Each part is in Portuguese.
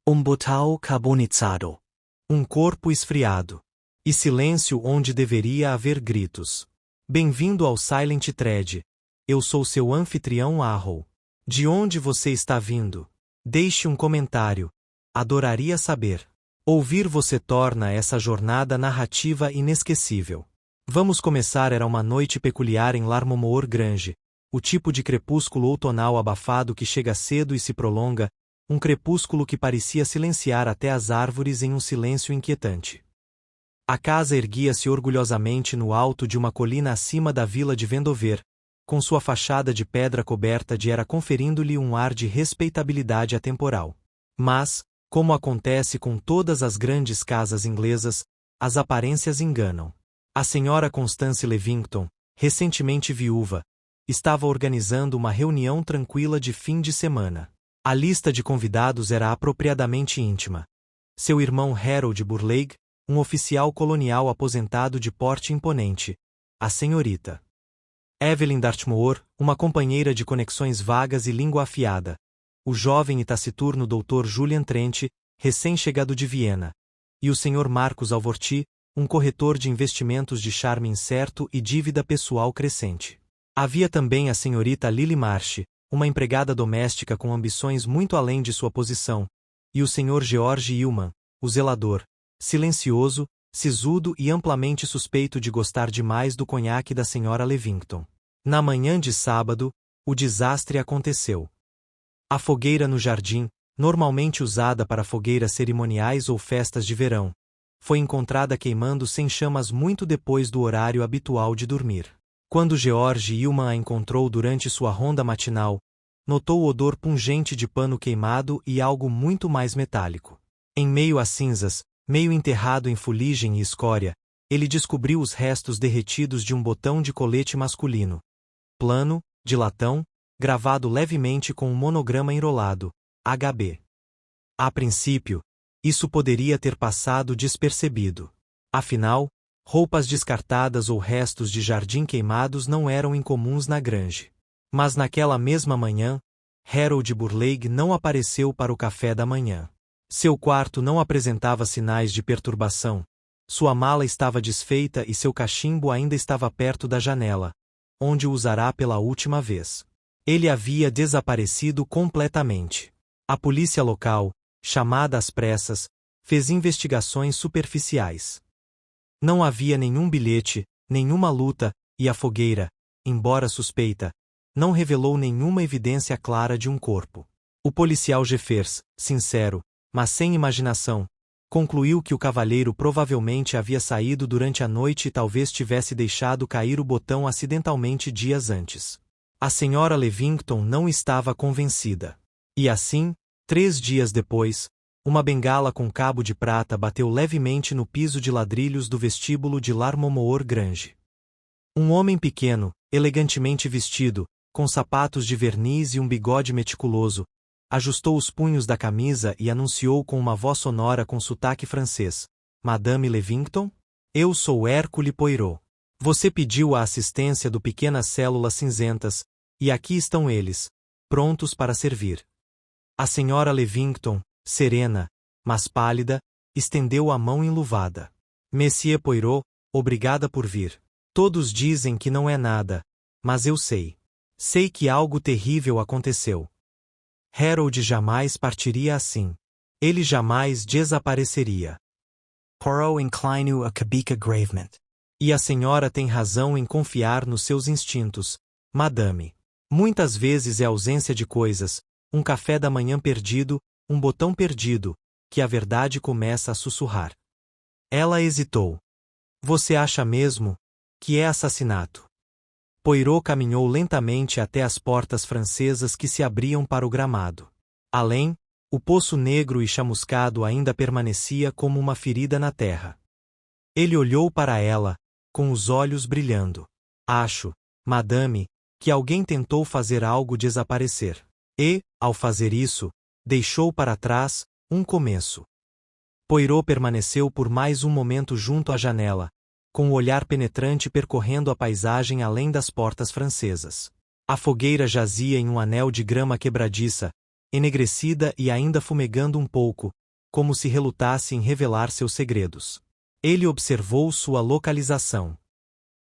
Um botão carbonizado. Um corpo esfriado. E silêncio onde deveria haver gritos. Bem-vindo ao Silent Thread. Eu sou seu anfitrião Arrow. De onde você está vindo? Deixe um comentário. Adoraria saber. Ouvir você torna essa jornada narrativa inesquecível. Vamos começar. Era uma noite peculiar em Larmormoor Grange. O tipo de crepúsculo outonal abafado que chega cedo e se prolonga, um crepúsculo que parecia silenciar até as árvores em um silêncio inquietante. A casa erguia-se orgulhosamente no alto de uma colina acima da vila de Vendover, com sua fachada de pedra coberta de era conferindo-lhe um ar de respeitabilidade atemporal. Mas, como acontece com todas as grandes casas inglesas, as aparências enganam. A senhora Constance Levington, recentemente viúva, estava organizando uma reunião tranquila de fim de semana. A lista de convidados era apropriadamente íntima. Seu irmão Harold Burleigh, um oficial colonial aposentado de porte imponente, a senhorita Evelyn Dartmoor, uma companheira de conexões vagas e língua afiada, o jovem e taciturno Dr. Julian Trent, recém-chegado de Viena, e o Sr. Marcus Alvorty, um corretor de investimentos de charme incerto e dívida pessoal crescente. Havia também a senhorita Lily Marsh, uma empregada doméstica com ambições muito além de sua posição, e o Sr. George Hillman, o zelador, silencioso, sisudo e amplamente suspeito de gostar demais do conhaque da senhora Levington. Na manhã de sábado, o desastre aconteceu. A fogueira no jardim, normalmente usada para fogueiras cerimoniais ou festas de verão, foi encontrada queimando sem chamas muito depois do horário habitual de dormir. Quando George Hillman a encontrou durante sua ronda matinal, notou o odor pungente de pano queimado e algo muito mais metálico. Em meio às cinzas, meio enterrado em fuligem e escória, ele descobriu os restos derretidos de um botão de colete masculino. Plano, de latão, gravado levemente com um monograma enrolado, HB. A princípio, isso poderia ter passado despercebido. Afinal, roupas descartadas ou restos de jardim queimados não eram incomuns na Grange. Mas naquela mesma manhã, Harold Burleigh não apareceu para o café da manhã. Seu quarto não apresentava sinais de perturbação. Sua mala estava desfeita e seu cachimbo ainda estava perto da janela, onde o usará pela última vez. Ele havia desaparecido completamente. A polícia local, chamada às pressas, fez investigações superficiais. Não havia nenhum bilhete, nenhuma luta, e a fogueira, embora suspeita, não revelou nenhuma evidência clara de um corpo. O policial Jeffers, sincero, mas sem imaginação, concluiu que o cavalheiro provavelmente havia saído durante a noite e talvez tivesse deixado cair o botão acidentalmente dias antes. A senhora Levington não estava convencida. E assim, 3 dias depois, uma bengala com cabo de prata bateu levemente no piso de ladrilhos do vestíbulo de Larmormoor Grange. Um homem pequeno, elegantemente vestido, com sapatos de verniz e um bigode meticuloso, ajustou os punhos da camisa e anunciou com uma voz sonora com sotaque francês: Madame Levington? Eu sou Hercule Poirot. Você pediu a assistência do Pequenas Células Cinzentas, e aqui estão eles, prontos para servir. A senhora Levington, serena, mas pálida, estendeu a mão enluvada. Monsieur Poirot, obrigada por vir. Todos dizem que não é nada, mas eu sei. Sei que algo terrível aconteceu. Harold jamais partiria assim. Ele jamais desapareceria. Poirot inclino a cabeça gravemente. E a senhora tem razão em confiar nos seus instintos, madame. Muitas vezes é a ausência de coisas, um café da manhã perdido, um botão perdido, que a verdade começa a sussurrar. Ela hesitou. Você acha mesmo que é assassinato? Poirot caminhou lentamente até as portas francesas que se abriam para o gramado. Além, o poço negro e chamuscado ainda permanecia como uma ferida na terra. Ele olhou para ela, com os olhos brilhando. Acho, madame, que alguém tentou fazer algo desaparecer. E, ao fazer isso, deixou para trás um começo. Poirot permaneceu por mais um momento junto à janela, com o olhar penetrante percorrendo a paisagem além das portas francesas. A fogueira jazia em um anel de grama quebradiça, enegrecida e ainda fumegando um pouco, como se relutasse em revelar seus segredos. Ele observou sua localização.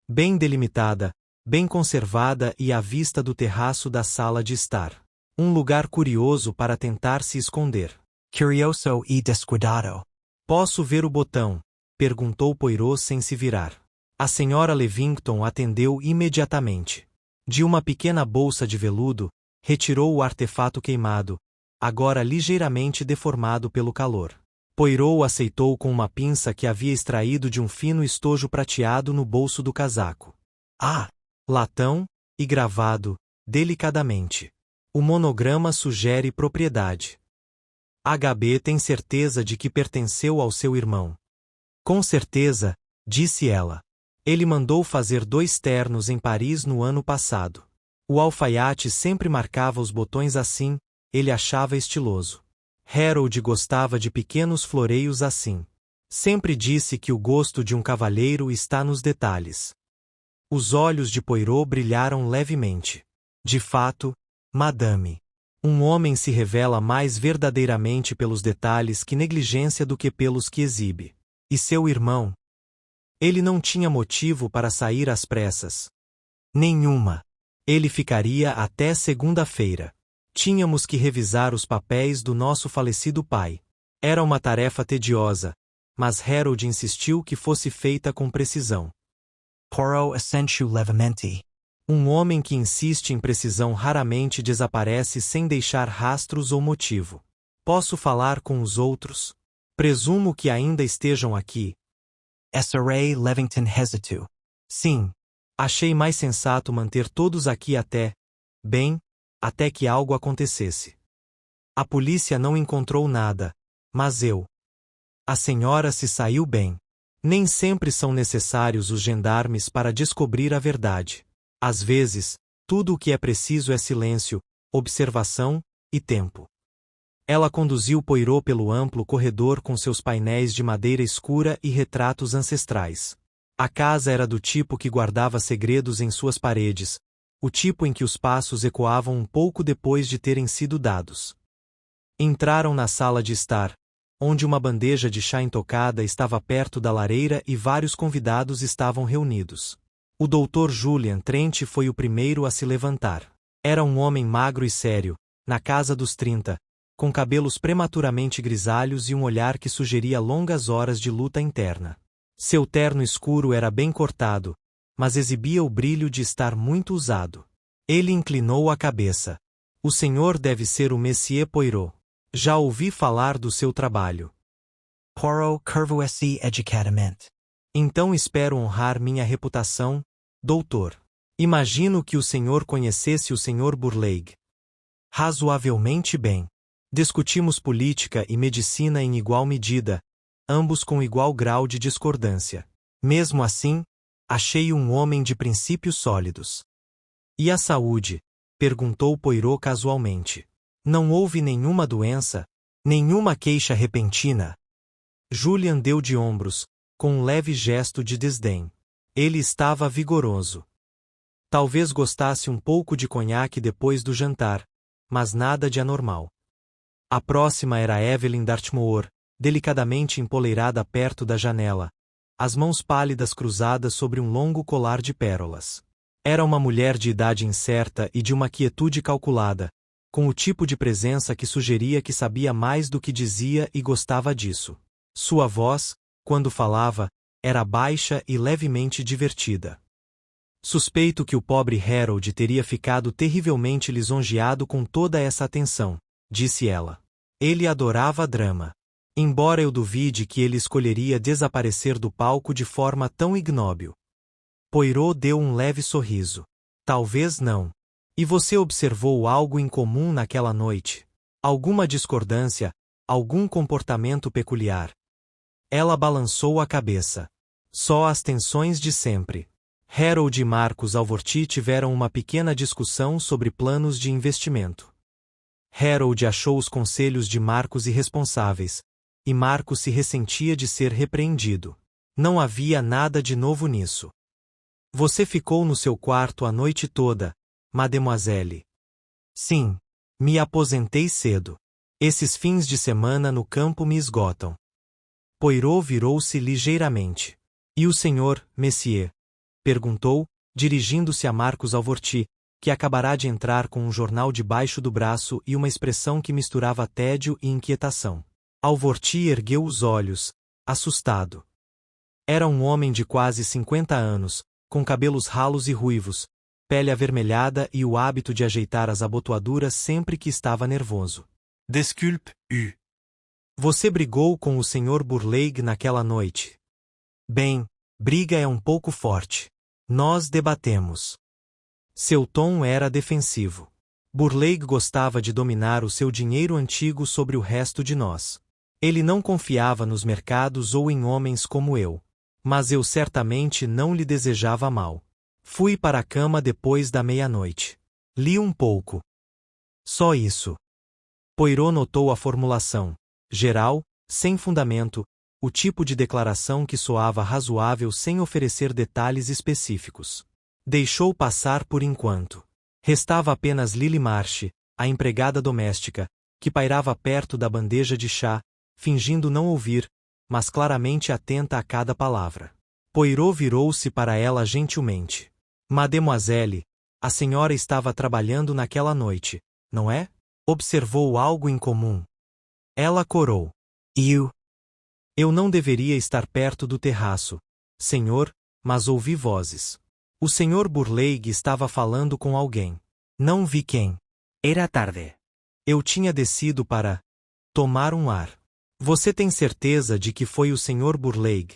Bem delimitada, bem conservada e à vista do terraço da sala de estar. Um lugar curioso para tentar se esconder. Curioso e descuidado. Posso ver o botão? Perguntou Poirot sem se virar. A senhora Levington atendeu imediatamente. De uma pequena bolsa de veludo, retirou o artefato queimado, agora ligeiramente deformado pelo calor. Poirot o aceitou com uma pinça que havia extraído de um fino estojo prateado no bolso do casaco. Ah! Latão, e gravado, delicadamente. O monograma sugere propriedade. HB tem certeza de que pertenceu ao seu irmão. Com certeza, disse ela. Ele mandou fazer 2 ternos em Paris no ano passado. O alfaiate sempre marcava os botões assim, ele achava estiloso. Harold gostava de pequenos floreios assim. Sempre disse que o gosto de um cavalheiro está nos detalhes. Os olhos de Poirot brilharam levemente. De fato, madame. Um homem se revela mais verdadeiramente pelos detalhes que negligência do que pelos que exibe. E seu irmão? Ele não tinha motivo para sair às pressas. Nenhuma. Ele ficaria até segunda-feira. Tínhamos que revisar os papéis do nosso falecido pai. Era uma tarefa tediosa, mas Harold insistiu que fosse feita com precisão. Poirot assentiu levemente. Um homem que insiste em precisão raramente desaparece sem deixar rastros ou motivo. Posso falar com os outros? Presumo que ainda estejam aqui. S.R.A. Levington hesitou. Sim. Achei mais sensato manter todos aqui até que algo acontecesse. A polícia não encontrou nada, mas eu. A senhora se saiu bem. Nem sempre são necessários os gendarmes para descobrir a verdade. Às vezes, tudo o que é preciso é silêncio, observação e tempo. Ela conduziu Poirot pelo amplo corredor com seus painéis de madeira escura e retratos ancestrais. A casa era do tipo que guardava segredos em suas paredes, o tipo em que os passos ecoavam um pouco depois de terem sido dados. Entraram na sala de estar, onde uma bandeja de chá intocada estava perto da lareira e vários convidados estavam reunidos. O Dr. Julian Trent foi o primeiro a se levantar. Era um homem magro e sério, na casa dos 30, com cabelos prematuramente grisalhos e um olhar que sugeria longas horas de luta interna. Seu terno escuro era bem cortado, mas exibia o brilho de estar muito usado. Ele inclinou a cabeça. O senhor deve ser o Monsieur Poirot. Já ouvi falar do seu trabalho. Poirot curvou-se educadamente. Então espero honrar minha reputação, doutor. Imagino que o senhor conhecesse o Sr. Burleigh. Razoavelmente bem. Discutimos política e medicina em igual medida, ambos com igual grau de discordância. Mesmo assim, achei um homem de princípios sólidos. E a saúde? Perguntou Poirot casualmente. Não houve nenhuma doença? Nenhuma queixa repentina? Julian deu de ombros, com um leve gesto de desdém. Ele estava vigoroso. Talvez gostasse um pouco de conhaque depois do jantar, mas nada de anormal. A próxima era Evelyn Dartmoor, delicadamente empoleirada perto da janela, as mãos pálidas cruzadas sobre um longo colar de pérolas. Era uma mulher de idade incerta e de uma quietude calculada, com o tipo de presença que sugeria que sabia mais do que dizia e gostava disso. Sua voz, quando falava, era baixa e levemente divertida. Suspeito que o pobre Harold teria ficado terrivelmente lisonjeado com toda essa atenção, disse ela. Ele adorava drama. Embora eu duvide que ele escolheria desaparecer do palco de forma tão ignóbil. Poirot deu um leve sorriso. Talvez não. E você observou algo incomum naquela noite? Alguma discordância? Algum comportamento peculiar? Ela balançou a cabeça. Só as tensões de sempre. Harold e Marcus Alvorty tiveram uma pequena discussão sobre planos de investimento. Harold achou os conselhos de Marcus irresponsáveis, e Marcus se ressentia de ser repreendido. Não havia nada de novo nisso. Você ficou no seu quarto a noite toda, mademoiselle? Sim. Me aposentei cedo. Esses fins de semana no campo me esgotam. Poirot virou-se ligeiramente. E o senhor, Messier? Perguntou, dirigindo-se a Marcos Alvorti, que acabará de entrar com um jornal debaixo do braço e uma expressão que misturava tédio e inquietação. Alvorti ergueu os olhos, assustado. Era um homem de quase 50 anos, com cabelos ralos e ruivos, pele avermelhada e o hábito de ajeitar as abotoaduras sempre que estava nervoso. Desculpe, Você brigou com o Sr. Burleigh naquela noite. Bem, briga é um pouco forte. Nós debatemos. Seu tom era defensivo. Burleigh gostava de dominar o seu dinheiro antigo sobre o resto de nós. Ele não confiava nos mercados ou em homens como eu. Mas eu certamente não lhe desejava mal. Fui para a cama depois da meia-noite. Li um pouco. Só isso. Poirot notou a formulação, geral, sem fundamento, o tipo de declaração que soava razoável sem oferecer detalhes específicos. Deixou passar por enquanto. Restava apenas Lily Marsh, a empregada doméstica, que pairava perto da bandeja de chá, fingindo não ouvir, mas claramente atenta a cada palavra. Poirot virou-se para ela gentilmente. Mademoiselle, a senhora estava trabalhando naquela noite, não é? Observou algo incomum. Ela corou. Eu não deveria estar perto do terraço, senhor, mas ouvi vozes. O Sr. Burleigh estava falando com alguém. Não vi quem. Era tarde. Eu tinha descido para tomar um ar. Você tem certeza de que foi o Sr. Burleigh?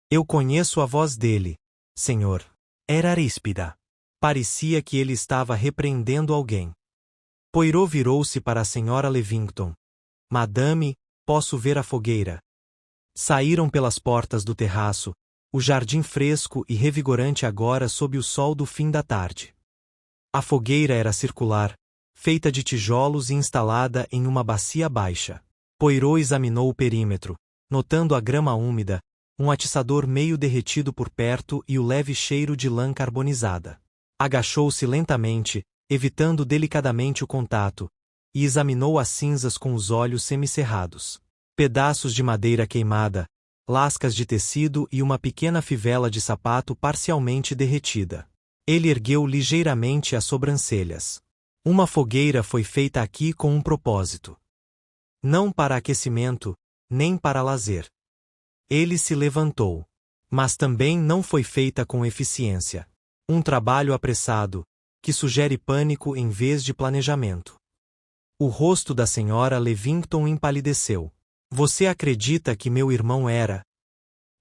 Eu conheço a voz dele, senhor. Era ríspida. Parecia que ele estava repreendendo alguém. Poirot virou-se para a Sra. Levington. Madame, posso ver a fogueira. Saíram pelas portas do terraço, o jardim fresco e revigorante agora sob o sol do fim da tarde. A fogueira era circular, feita de tijolos e instalada em uma bacia baixa. Poirot examinou o perímetro, notando a grama úmida, um atiçador meio derretido por perto e o leve cheiro de lã carbonizada. Agachou-se lentamente, evitando delicadamente o contato, e examinou as cinzas com os olhos semicerrados. Pedaços de madeira queimada, lascas de tecido e uma pequena fivela de sapato parcialmente derretida. Ele ergueu ligeiramente as sobrancelhas. Uma fogueira foi feita aqui com um propósito. Não para aquecimento, nem para lazer. Ele se levantou. Mas também não foi feita com eficiência. Um trabalho apressado, que sugere pânico em vez de planejamento. O rosto da Sra. Levington empalideceu. Você acredita que meu irmão era?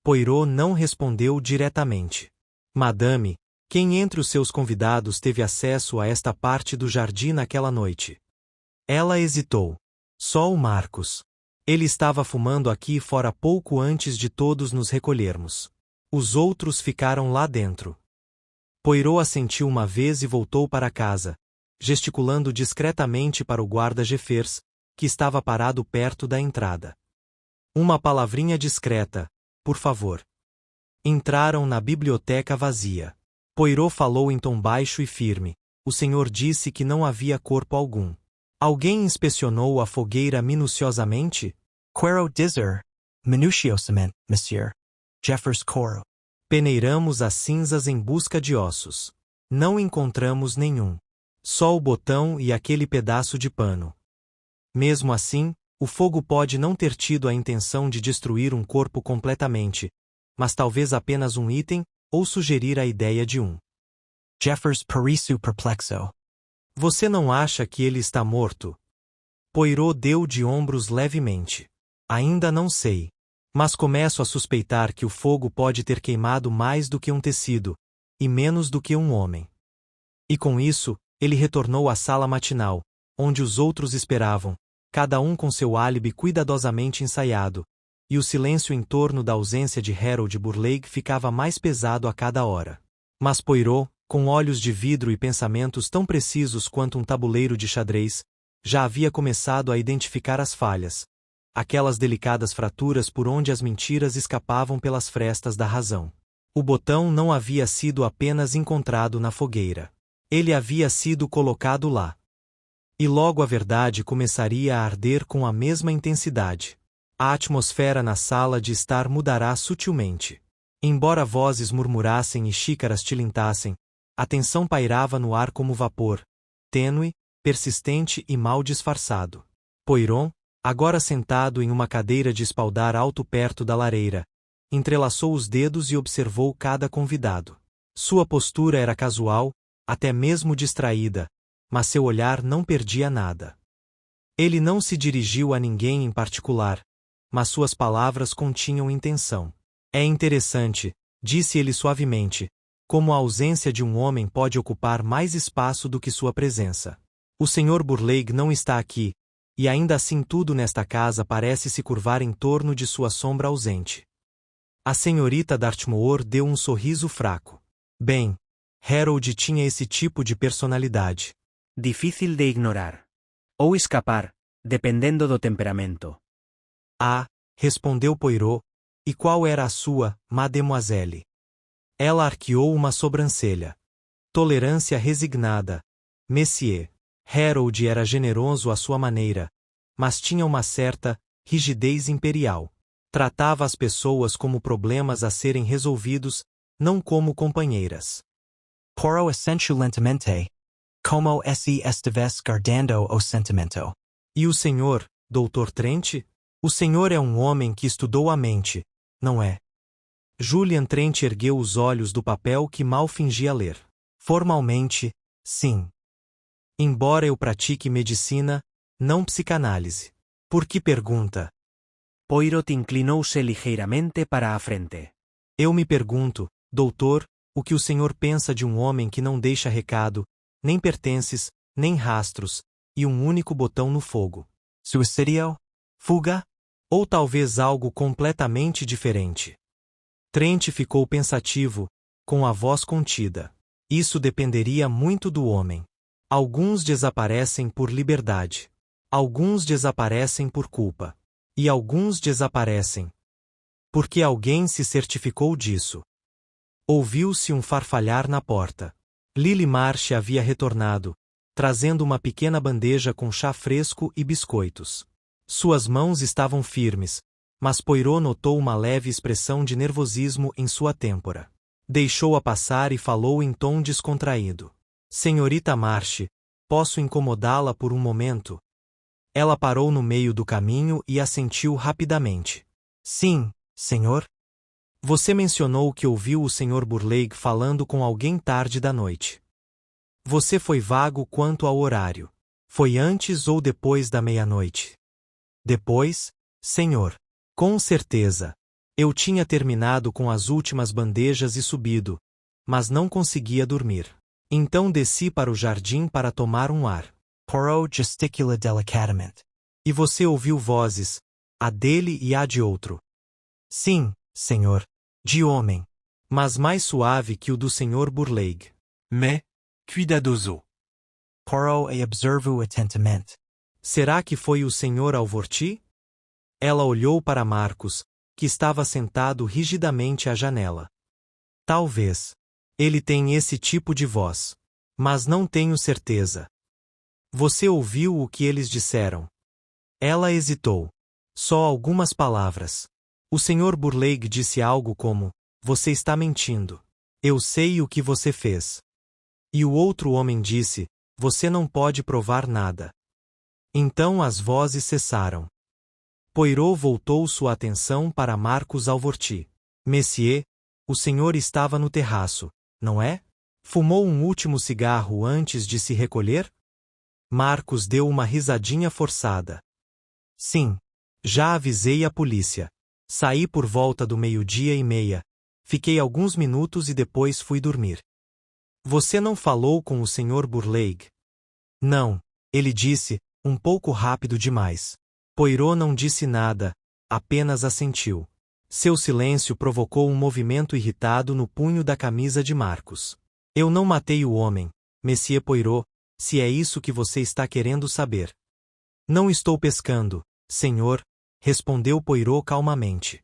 Poirot não respondeu diretamente. Madame, quem entre os seus convidados teve acesso a esta parte do jardim naquela noite? Ela hesitou. Só o Marcos. Ele estava fumando aqui fora pouco antes de todos nos recolhermos. Os outros ficaram lá dentro. Poirot assentiu uma vez e voltou para casa, gesticulando discretamente para o guarda Jeffers, que estava parado perto da entrada. Uma palavrinha discreta, por favor. Entraram na biblioteca vazia. Poirot falou em tom baixo e firme. O senhor disse que não havia corpo algum. Alguém inspecionou a fogueira minuciosamente? Quero dizer, minuciosamente, monsieur. Jeffers coro. Peneiramos as cinzas em busca de ossos. Não encontramos nenhum. Só o botão e aquele pedaço de pano. Mesmo assim, o fogo pode não ter tido a intenção de destruir um corpo completamente, mas talvez apenas um item, ou sugerir a ideia de um. Jeffers parisu perplexo. Você não acha que ele está morto? Poirot deu de ombros levemente. Ainda não sei. Mas começo a suspeitar que o fogo pode ter queimado mais do que um tecido, e menos do que um homem. E com isso, ele retornou à sala matinal, onde os outros esperavam, cada um com seu álibi cuidadosamente ensaiado, e o silêncio em torno da ausência de Harold Burleigh ficava mais pesado a cada hora. Mas Poirot, com olhos de vidro e pensamentos tão precisos quanto um tabuleiro de xadrez, já havia começado a identificar as falhas, aquelas delicadas fraturas por onde as mentiras escapavam pelas frestas da razão. O botão não havia sido apenas encontrado na fogueira. Ele havia sido colocado lá. E logo a verdade começaria a arder com a mesma intensidade. A atmosfera na sala de estar mudará sutilmente. Embora vozes murmurassem e xícaras tilintassem, a tensão pairava no ar como vapor, tênue, persistente e mal disfarçado. Poirot, agora sentado em uma cadeira de espaldar alto perto da lareira, entrelaçou os dedos e observou cada convidado. Sua postura era casual, até mesmo distraída, mas seu olhar não perdia nada. Ele não se dirigiu a ninguém em particular, mas suas palavras continham intenção. É interessante, disse ele suavemente, como a ausência de um homem pode ocupar mais espaço do que sua presença. O Sr. Burleigh não está aqui, e ainda assim tudo nesta casa parece se curvar em torno de sua sombra ausente. A senhorita Dartmoor deu um sorriso fraco. Bem, Harold tinha esse tipo de personalidade. Difícil de ignorar. Ou escapar, dependendo do temperamento. Ah, respondeu Poirot, e qual era a sua, mademoiselle? Ela arqueou uma sobrancelha. Tolerância resignada. Monsieur. Harold era generoso à sua maneira, mas tinha uma certa rigidez imperial. Tratava as pessoas como problemas a serem resolvidos, não como companheiras. Poro essential lentamente. Como esse estives guardando o sentimento. E o senhor, Dr. Trent? O senhor é um homem que estudou a mente, não é? Julian Trent ergueu os olhos do papel que mal fingia ler. Formalmente, sim. Embora eu pratique medicina, não psicanálise. Por que pergunta? Poirot inclinou-se ligeiramente para a frente. Eu me pergunto, doutor, o que o senhor pensa de um homem que não deixa recado, nem pertences, nem rastros, e um único botão no fogo. Suicídio? Fuga? Ou talvez algo completamente diferente? Trent ficou pensativo, com a voz contida. Isso dependeria muito do homem. Alguns desaparecem por liberdade. Alguns desaparecem por culpa. E alguns desaparecem porque alguém se certificou disso. Ouviu-se um farfalhar na porta. Lily Marsh havia retornado, trazendo uma pequena bandeja com chá fresco e biscoitos. Suas mãos estavam firmes, mas Poirot notou uma leve expressão de nervosismo em sua têmpora. Deixou-a passar e falou em tom descontraído. Senhorita Marsh, posso incomodá-la por um momento? Ela parou no meio do caminho e assentiu rapidamente. Sim, senhor? Você mencionou que ouviu o Sr. Burleigh falando com alguém tarde da noite. Você foi vago quanto ao horário. Foi antes ou depois da meia-noite? Depois, senhor. Com certeza. Eu tinha terminado com as últimas bandejas e subido, mas não conseguia dormir. Então desci para o jardim para tomar um ar. Poirot gesticula delicadamente. E você ouviu vozes, a dele e a de outro. Sim, senhor. De homem. Mas mais suave que o do Sr. Burleigh. Mais, cuidadoso. Poirot e observo atentamente. Será que foi o Sr. Alvorti? Ela olhou para Marcus, que estava sentado rigidamente à janela. Talvez. Ele tem esse tipo de voz. Mas não tenho certeza. Você ouviu o que eles disseram? Ela hesitou. Só algumas palavras. O Sr. Burleigh disse algo como: você está mentindo. Eu sei o que você fez. E o outro homem disse: você não pode provar nada. Então as vozes cessaram. Poirot voltou sua atenção para Marcus Alvorti. Monsieur, o senhor estava no terraço, não é? Fumou um último cigarro antes de se recolher? Marcus deu uma risadinha forçada. Sim. Já avisei a polícia. Saí por volta do 12:30. Fiquei alguns minutos e depois fui dormir. Você não falou com o Sr. Burleigh? Não, ele disse, um pouco rápido demais. Poirot não disse nada, apenas assentiu. Seu silêncio provocou um movimento irritado no punho da camisa de Marcus. Eu não matei o homem, Monsieur Poirot, se é isso que você está querendo saber. Não estou pescando, senhor, respondeu Poirot calmamente.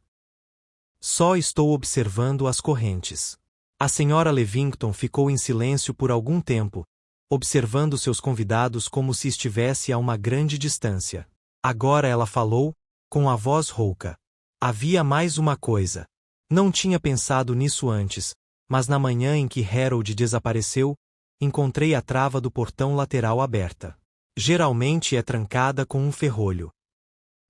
Só estou observando as correntes. A senhora Levington ficou em silêncio por algum tempo, observando seus convidados como se estivesse a uma grande distância. Agora ela falou, com a voz rouca. Havia mais uma coisa. Não tinha pensado nisso antes, mas na manhã em que Harold desapareceu, encontrei a trava do portão lateral aberta. Geralmente é trancada com um ferrolho.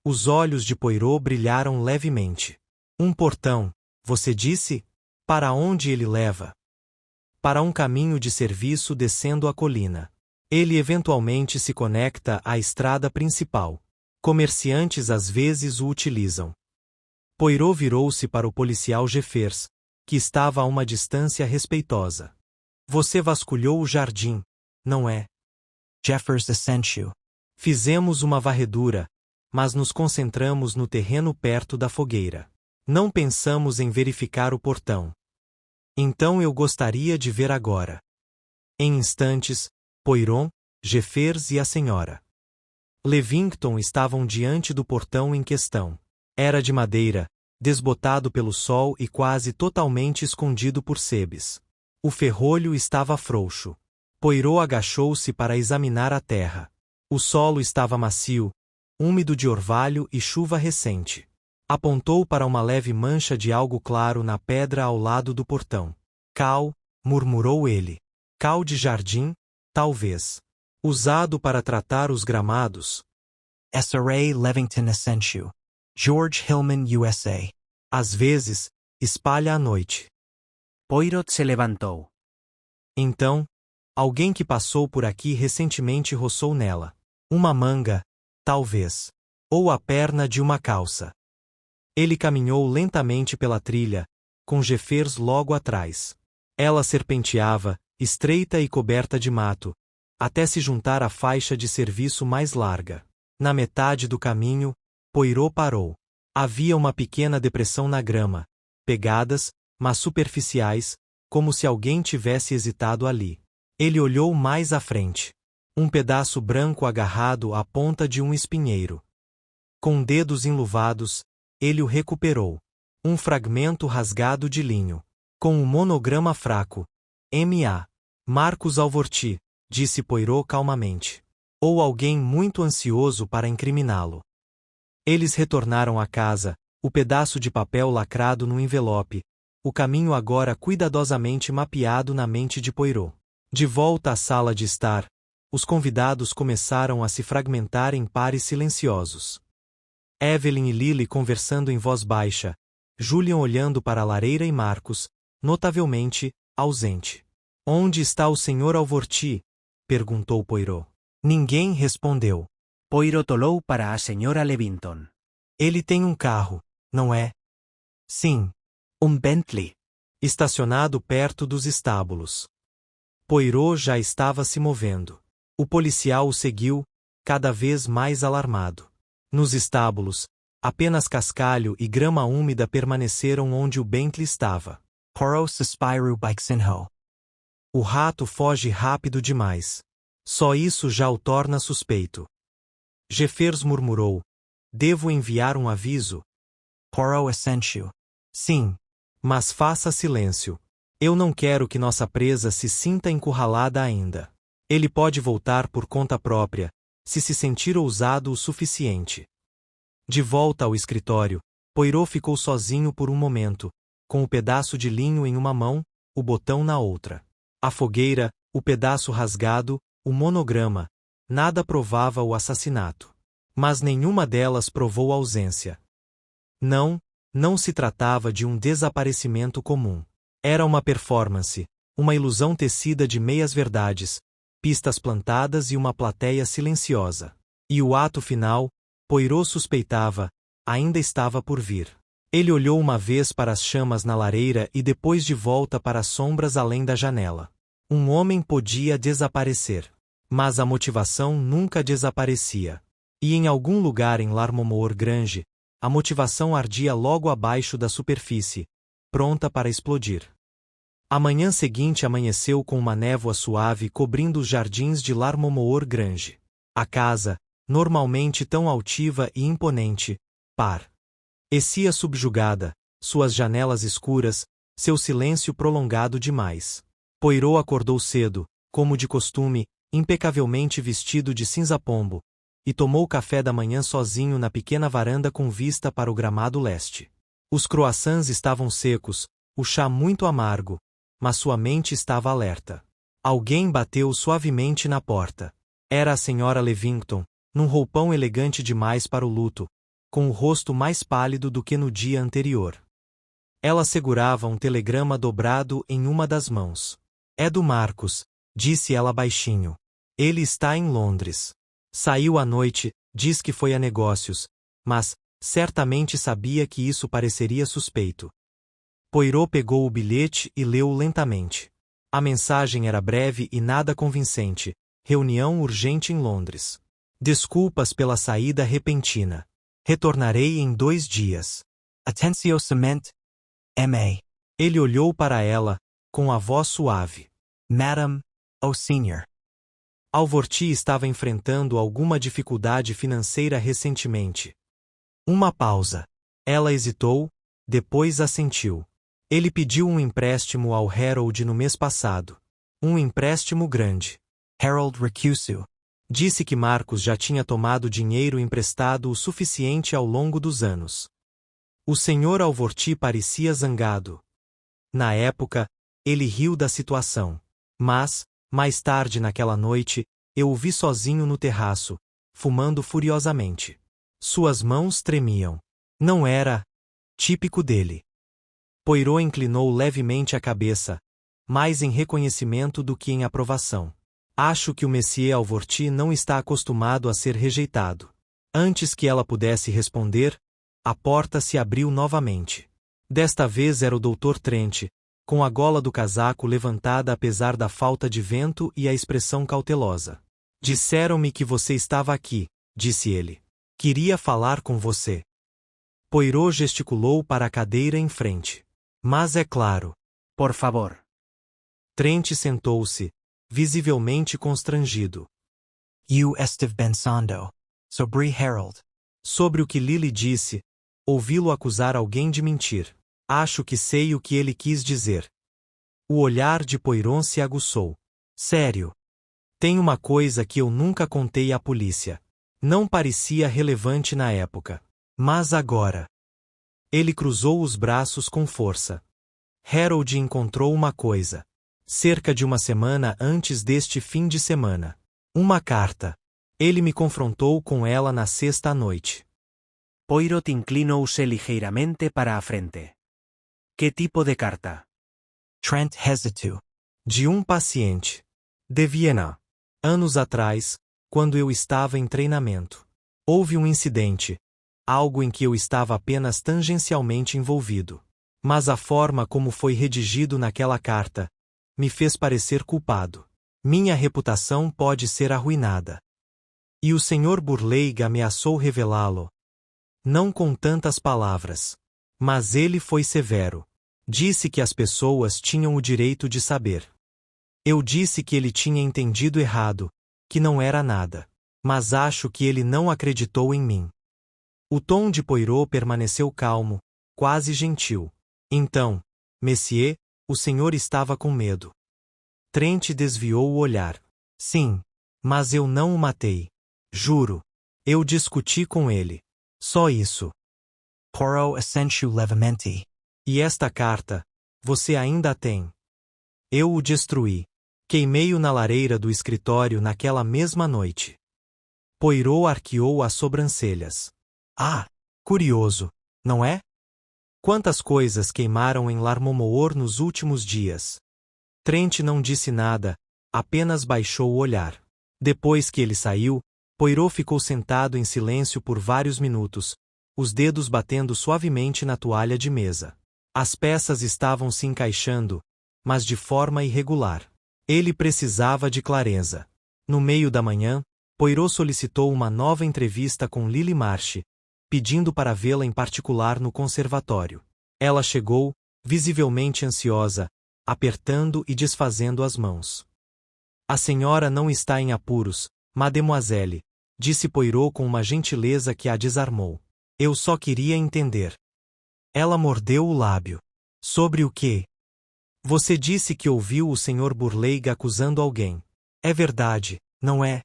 Os olhos de Poirot brilharam levemente. Um portão, você disse? Para onde ele leva? Para um caminho de serviço descendo a colina. Ele eventualmente se conecta à estrada principal. Comerciantes às vezes o utilizam. Poirot virou-se para o policial Jeffers, que estava a uma distância respeitosa. Você vasculhou o jardim, não é? Jeffers assentiu. Fizemos uma varredura, mas nos concentramos no terreno perto da fogueira. Não pensamos em verificar o portão. Então eu gostaria de ver agora. Em instantes, Poirot, Jeffers e a senhora Levington estavam diante do portão em questão. Era de madeira, desbotado pelo sol e quase totalmente escondido por sebes. O ferrolho estava frouxo. Poirot agachou-se para examinar a terra. O solo estava macio, úmido de orvalho e chuva recente. Apontou para uma leve mancha de algo claro na pedra ao lado do portão. Cal, murmurou ele. Cal de jardim, talvez. Usado para tratar os gramados. SRA Levington assentiu. George Hillman, USA. Às vezes, espalha à noite. Poirot se levantou. Então, alguém que passou por aqui recentemente roçou nela. Uma manga, talvez. Ou a perna de uma calça. Ele caminhou lentamente pela trilha, com Jeffers logo atrás. Ela serpenteava, estreita e coberta de mato, até se juntar à faixa de serviço mais larga. Na metade do caminho, Poirot parou. Havia uma pequena depressão na grama, pegadas, mas superficiais, como se alguém tivesse hesitado ali. Ele olhou mais à frente. Um pedaço branco agarrado à ponta de um espinheiro. Com dedos enluvados, ele o recuperou. Um fragmento rasgado de linho. Com um monograma fraco. M.A. Marcos Alvorti, disse Poirot calmamente. Ou alguém muito ansioso para incriminá-lo. Eles retornaram à casa, o pedaço de papel lacrado no envelope, o caminho agora cuidadosamente mapeado na mente de Poirot. De volta à sala de estar, os convidados começaram a se fragmentar em pares silenciosos. Evelyn e Lily conversando em voz baixa, Julian olhando para a lareira e Marcos, notavelmente, ausente. Onde está o Sr. Alvorti? Perguntou Poirot. Ninguém respondeu. Poirot olhou para a senhora Levington. Ele tem um carro, não é? Sim. Um Bentley. Estacionado perto dos estábulos. Poirot já estava se movendo. O policial o seguiu, cada vez mais alarmado. Nos estábulos, apenas cascalho e grama úmida permaneceram onde o Bentley estava. Poirot suspirou baixinho. O rato foge rápido demais. Só isso já o torna suspeito. Jeffers murmurou. Devo enviar um aviso? Poirot assentiu. Sim. Mas faça silêncio. Eu não quero que nossa presa se sinta encurralada ainda. Ele pode voltar por conta própria, se sentir ousado o suficiente. De volta ao escritório, Poirot ficou sozinho por um momento, com o pedaço de linho em uma mão, o botão na outra. A fogueira, o pedaço rasgado, o monograma, nada provava o assassinato. Mas nenhuma delas provou ausência. Não se tratava de um desaparecimento comum. Era uma performance, uma ilusão tecida de meias-verdades, pistas plantadas e uma plateia silenciosa. E o ato final, Poirot suspeitava, ainda estava por vir. Ele olhou uma vez para as chamas na lareira e depois de volta para as sombras além da janela. Um homem podia desaparecer. Mas a motivação nunca desaparecia. E em algum lugar em Larmomor Grange, a motivação ardia logo abaixo da superfície, pronta para explodir. A manhã seguinte amanheceu com uma névoa suave cobrindo os jardins de Larmomor Grange. A casa, normalmente tão altiva e imponente, parecia subjugada, suas janelas escuras, seu silêncio prolongado demais. Poirot acordou cedo, como de costume, impecavelmente vestido de cinza-pombo, e tomou café da manhã sozinho na pequena varanda com vista para o gramado leste. Os croissants estavam secos, o chá muito amargo, mas sua mente estava alerta. Alguém bateu suavemente na porta. Era a senhora Levington, num roupão elegante demais para o luto, com o rosto mais pálido do que no dia anterior. Ela segurava um telegrama dobrado em uma das mãos. É do Marcos, disse ela baixinho. Ele está em Londres. Saiu à noite, diz que foi a negócios, mas certamente sabia que isso pareceria suspeito. Poirot pegou o bilhete e leu lentamente. A mensagem era breve e nada convincente. Reunião urgente em Londres. Desculpas pela saída repentina. Retornarei em 2 dias. Atenciosamente, M.A. Ele olhou para ela, com a voz suave. Madam, o Sr. Alvorti estava enfrentando alguma dificuldade financeira recentemente. Uma pausa. Ela hesitou, depois assentiu. Ele pediu um empréstimo ao Harold no mês passado. Um empréstimo grande. Harold recusou. Disse que Marcos já tinha tomado dinheiro emprestado o suficiente ao longo dos anos. O Sr. Alvorti parecia zangado. Na época, ele riu da situação. Mas, mais tarde naquela noite, eu o vi sozinho no terraço, fumando furiosamente. Suas mãos tremiam. Não era típico dele. Poirot inclinou levemente a cabeça, mais em reconhecimento do que em aprovação. Acho que o Monsieur Alvorti não está acostumado a ser rejeitado. Antes que ela pudesse responder, a porta se abriu novamente. Desta vez era o Dr. Trent, com a gola do casaco levantada apesar da falta de vento e a expressão cautelosa. Disseram-me que você estava aqui, disse ele. Queria falar com você. Poirot gesticulou para a cadeira em frente. Mas é claro. Por favor. Trent sentou-se, visivelmente constrangido. You estive pensando sobre Harold. Sobre o que Lily disse, ouvi-lo acusar alguém de mentir. Acho que sei o que ele quis dizer. O olhar de Poirot se aguçou. Sério. Tem uma coisa que eu nunca contei à polícia. Não parecia relevante na época. Mas agora. Ele cruzou os braços com força. Harold encontrou uma coisa. Cerca de uma semana antes deste fim de semana. Uma carta. Ele me confrontou com ela na sexta à noite. Poirot inclinou-se ligeiramente para a frente. Que tipo de carta? Trent hesitou. De um paciente. De Viena. Anos atrás, quando eu estava em treinamento. Houve um incidente. Algo em que eu estava apenas tangencialmente envolvido. Mas a forma como foi redigido naquela carta me fez parecer culpado. Minha reputação pode ser arruinada. E o Sr. Burleigh ameaçou revelá-lo. Não com tantas palavras. Mas ele foi severo. Disse que as pessoas tinham o direito de saber. Eu disse que ele tinha entendido errado, que não era nada. Mas acho que ele não acreditou em mim. O tom de Poirot permaneceu calmo, quase gentil. Então, Monsieur, o senhor estava com medo. Trent desviou o olhar. Sim, mas eu não o matei. Juro. Eu discuti com ele. Só isso. Poirot assentiu levemente. E esta carta, você ainda a tem. Eu o destruí. Queimei-o na lareira do escritório naquela mesma noite. Poirot arqueou as sobrancelhas. Ah, curioso, não é? Quantas coisas queimaram em Larmomor nos últimos dias. Trent não disse nada, apenas baixou o olhar. Depois que ele saiu, Poirot ficou sentado em silêncio por vários minutos, os dedos batendo suavemente na toalha de mesa. As peças estavam se encaixando, mas de forma irregular. Ele precisava de clareza. No meio da manhã, Poirot solicitou uma nova entrevista com Lily Marsh, pedindo para vê-la em particular no conservatório. Ela chegou, visivelmente ansiosa, apertando e desfazendo as mãos. A senhora não está em apuros, mademoiselle, disse Poirot com uma gentileza que a desarmou. Eu só queria entender. Ela mordeu o lábio. Sobre o quê? Você disse que ouviu o Sr. Burleigh acusando alguém. É verdade, não é?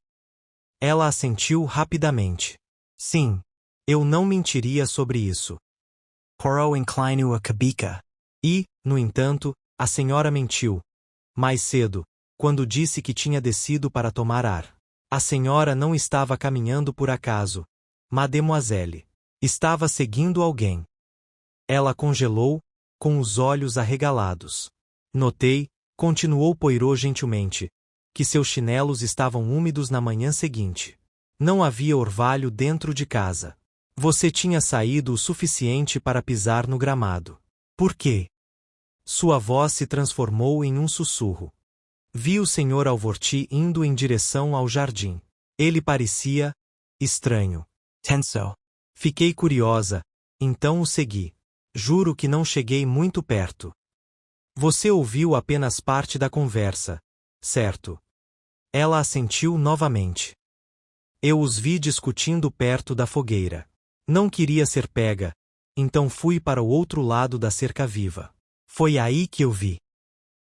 Ela assentiu rapidamente. Sim, eu não mentiria sobre isso. Poirot inclinou a cabeça. E, no entanto, a senhora mentiu. Mais cedo, quando disse que tinha descido para tomar ar. A senhora não estava caminhando por acaso. Mademoiselle. Estava seguindo alguém. Ela congelou, com os olhos arregalados. Notei, continuou Poirot gentilmente, que seus chinelos estavam úmidos na manhã seguinte. Não havia orvalho dentro de casa. Você tinha saído o suficiente para pisar no gramado. Por quê? Sua voz se transformou em um sussurro. Vi o Sr. Alvorti indo em direção ao jardim. Ele parecia estranho. Tenso. Fiquei curiosa, então o segui. Juro que não cheguei muito perto. Você ouviu apenas parte da conversa, certo? Ela assentiu novamente. Eu os vi discutindo perto da fogueira. Não queria ser pega, então fui para o outro lado da cerca viva. Foi aí que eu vi.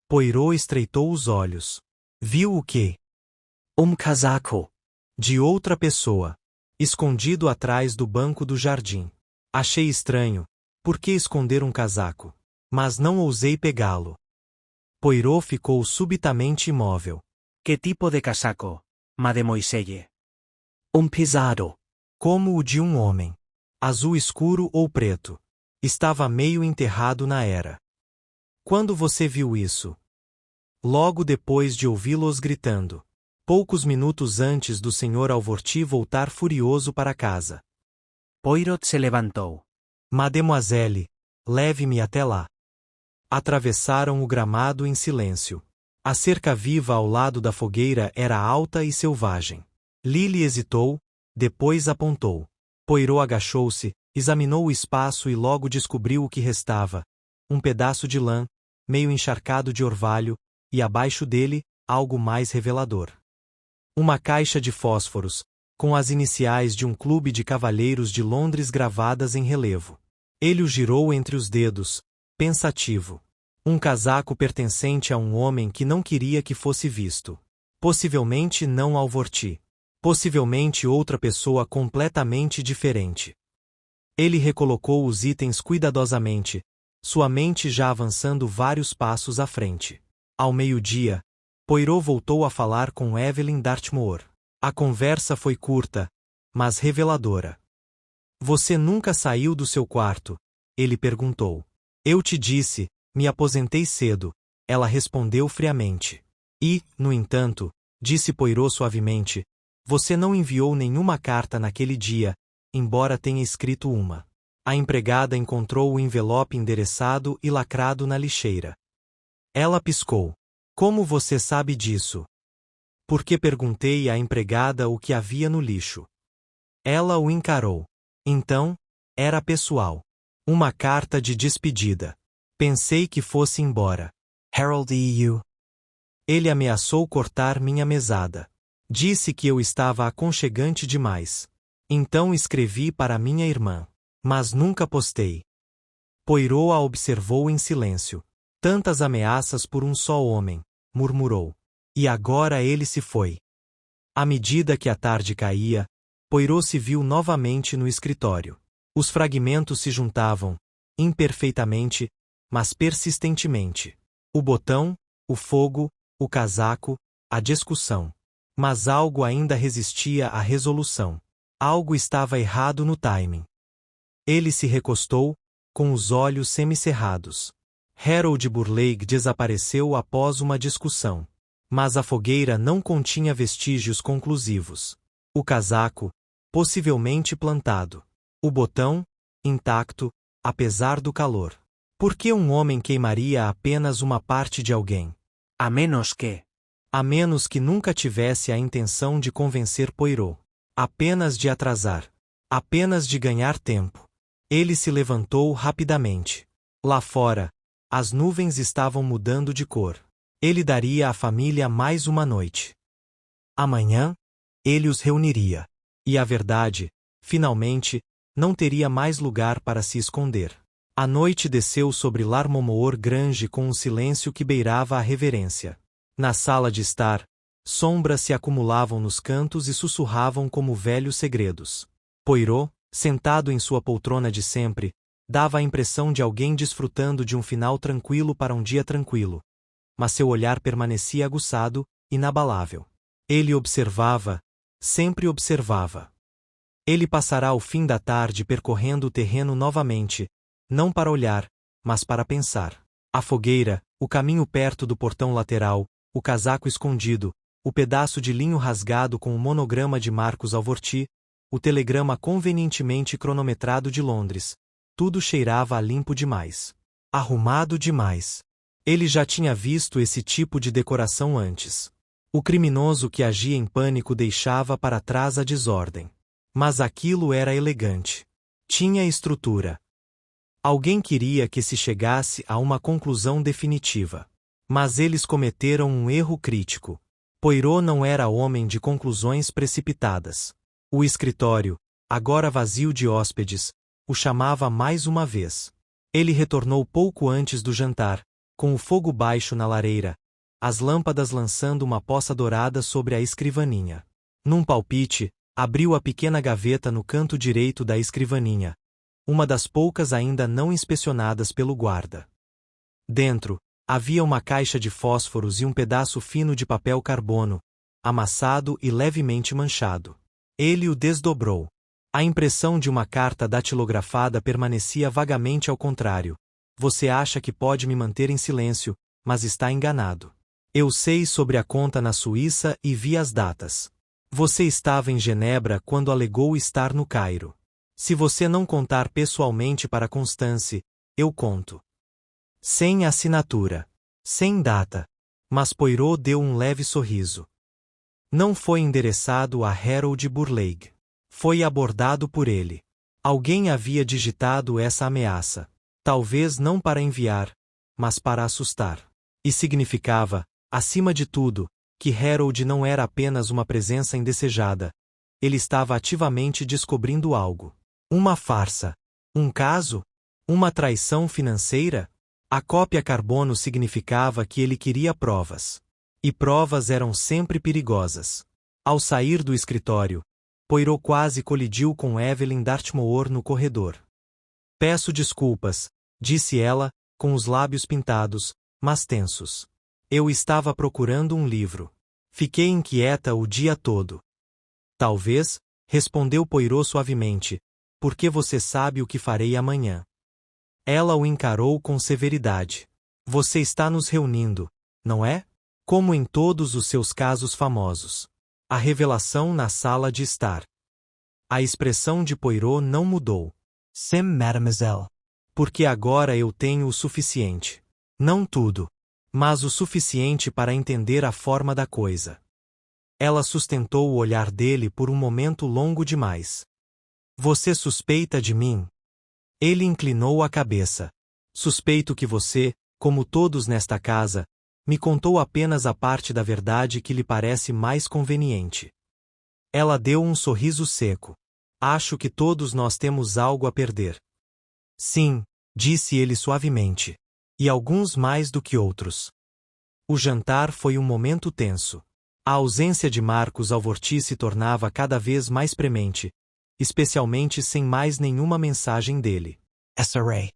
Poirot estreitou os olhos. Viu o quê? Casaco. De outra pessoa. Escondido atrás do banco do jardim. Achei estranho. Por que esconder um casaco? Mas não ousei pegá-lo. Poirot ficou subitamente imóvel. ¿Qué tipo de casaco, mademoiselle? Pesado. Como o de um homem. Azul escuro ou preto. Estava meio enterrado na era. Quando você viu isso? Logo depois de ouvi-los gritando. Poucos minutos antes do Sr. Alvorti voltar furioso para casa. Poirot se levantou. Mademoiselle, leve-me até lá. Atravessaram o gramado em silêncio. A cerca viva ao lado da fogueira era alta e selvagem. Lily hesitou, depois apontou. Poirot agachou-se, examinou o espaço e logo descobriu o que restava. Um pedaço de lã, meio encharcado de orvalho, e abaixo dele, algo mais revelador. Uma caixa de fósforos, com as iniciais de um clube de cavalheiros de Londres gravadas em relevo. Ele o girou entre os dedos, pensativo. Um casaco pertencente a um homem que não queria que fosse visto. Possivelmente não Alvorti. Possivelmente outra pessoa completamente diferente. Ele recolocou os itens cuidadosamente, sua mente já avançando vários passos à frente. Ao meio-dia, Poirot voltou a falar com Evelyn Dartmoor. A conversa foi curta, mas reveladora. Você nunca saiu do seu quarto? Ele perguntou. Eu te disse, me aposentei cedo, ela respondeu friamente. E, no entanto, disse Poirot suavemente, você não enviou nenhuma carta naquele dia, embora tenha escrito uma. A empregada encontrou o envelope endereçado e lacrado na lixeira. Ela piscou. Como você sabe disso? Porque perguntei à empregada o que havia no lixo. Ela o encarou. Então, era pessoal. Uma carta de despedida. Pensei que fosse embora. Harold e you. Ele ameaçou cortar minha mesada. Disse que eu estava aconchegante demais. Então escrevi para minha irmã. Mas nunca postei. Poirot a observou em silêncio. Tantas ameaças por um só homem, murmurou. E agora ele se foi. À medida que a tarde caía, Poirot se viu novamente no escritório. Os fragmentos se juntavam, imperfeitamente, mas persistentemente. O botão, o fogo, o casaco, a discussão. Mas algo ainda resistia à resolução. Algo estava errado no timing. Ele se recostou, com os olhos semicerrados. Harold Burleigh desapareceu após uma discussão. Mas a fogueira não continha vestígios conclusivos. O casaco, possivelmente plantado. O botão, intacto, apesar do calor. Por que um homem queimaria apenas uma parte de alguém? A menos que... A menos que nunca tivesse a intenção de convencer Poirot. Apenas de atrasar. Apenas de ganhar tempo. Ele se levantou rapidamente. Lá fora, as nuvens estavam mudando de cor. Ele daria à família mais uma noite. Amanhã, ele os reuniria. E a verdade, finalmente, não teria mais lugar para se esconder. A noite desceu sobre Larmomoor Grange com um silêncio que beirava a reverência. Na sala de estar, sombras se acumulavam nos cantos e sussurravam como velhos segredos. Poirot, sentado em sua poltrona de sempre, dava a impressão de alguém desfrutando de um final tranquilo para um dia tranquilo. Mas seu olhar permanecia aguçado, inabalável. Ele observava, sempre observava. Ele passará o fim da tarde percorrendo o terreno novamente, não para olhar, mas para pensar. A fogueira, o caminho perto do portão lateral, o casaco escondido, o pedaço de linho rasgado com o monograma de Marcos Alvorti, o telegrama convenientemente cronometrado de Londres. Tudo cheirava a limpo demais. Arrumado demais. Ele já tinha visto esse tipo de decoração antes. O criminoso que agia em pânico deixava para trás a desordem. Mas aquilo era elegante. Tinha estrutura. Alguém queria que se chegasse a uma conclusão definitiva. Mas eles cometeram um erro crítico. Poirot não era homem de conclusões precipitadas. O escritório, agora vazio de hóspedes, o chamava mais uma vez. Ele retornou pouco antes do jantar, com o fogo baixo na lareira, as lâmpadas lançando uma poça dourada sobre a escrivaninha. Num palpite, abriu a pequena gaveta no canto direito da escrivaninha, uma das poucas ainda não inspecionadas pelo guarda. Dentro, havia uma caixa de fósforos e um pedaço fino de papel carbono, amassado e levemente manchado. Ele o desdobrou. A impressão de uma carta datilografada permanecia vagamente ao contrário. Você acha que pode me manter em silêncio, mas está enganado. Eu sei sobre a conta na Suíça e vi as datas. Você estava em Genebra quando alegou estar no Cairo. Se você não contar pessoalmente para Constance, eu conto. Sem assinatura. Sem data. Mas Poirot deu um leve sorriso. Não foi endereçado a Harold Burleigh. Foi abordado por ele. Alguém havia digitado essa ameaça. Talvez não para enviar, mas para assustar. E significava, acima de tudo, que Harold não era apenas uma presença indesejada. Ele estava ativamente descobrindo algo. Uma farsa. Um caso? Uma traição financeira? A cópia carbono significava que ele queria provas. E provas eram sempre perigosas. Ao sair do escritório, Poirot quase colidiu com Evelyn Dartmoor no corredor. Peço desculpas, disse ela, com os lábios pintados, mas tensos. Eu estava procurando um livro. Fiquei inquieta o dia todo. Talvez, respondeu Poirot suavemente, porque você sabe o que farei amanhã. Ela o encarou com severidade. Você está nos reunindo, não é? Como em todos os seus casos famosos. A revelação na sala de estar. A expressão de Poirot não mudou. Sim, mademoiselle. Porque agora eu tenho o suficiente. Não tudo, mas o suficiente para entender a forma da coisa. Ela sustentou o olhar dele por um momento longo demais. Você suspeita de mim? Ele inclinou a cabeça. Suspeito que você, como todos nesta casa, me contou apenas a parte da verdade que lhe parece mais conveniente. Ela deu um sorriso seco. Acho que todos nós temos algo a perder. Sim, disse ele suavemente. E alguns mais do que outros. O jantar foi um momento tenso. A ausência de Marcos Alvorti se tornava cada vez mais premente, especialmente sem mais nenhuma mensagem dele. SRA.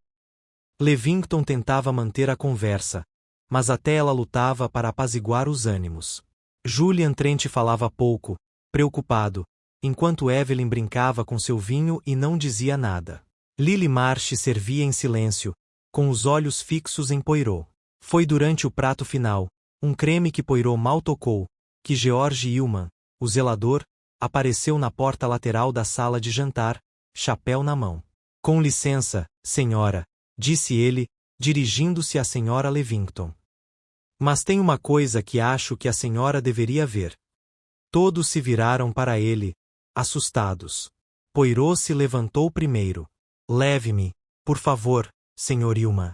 Levington tentava manter a conversa, mas até ela lutava para apaziguar os ânimos. Julian Trent falava pouco, preocupado, enquanto Evelyn brincava com seu vinho e não dizia nada. Lily Marsh servia em silêncio, com os olhos fixos em Poirot. Foi durante o prato final, um creme que Poirot mal tocou, que George Hillman, o zelador, apareceu na porta lateral da sala de jantar, chapéu na mão. Com licença, senhora, disse ele, dirigindo-se à senhora Levington. Mas tem uma coisa que acho que a senhora deveria ver. Todos se viraram para ele, assustados. Poirot se levantou primeiro. Leve-me, por favor, Sr. Hillman.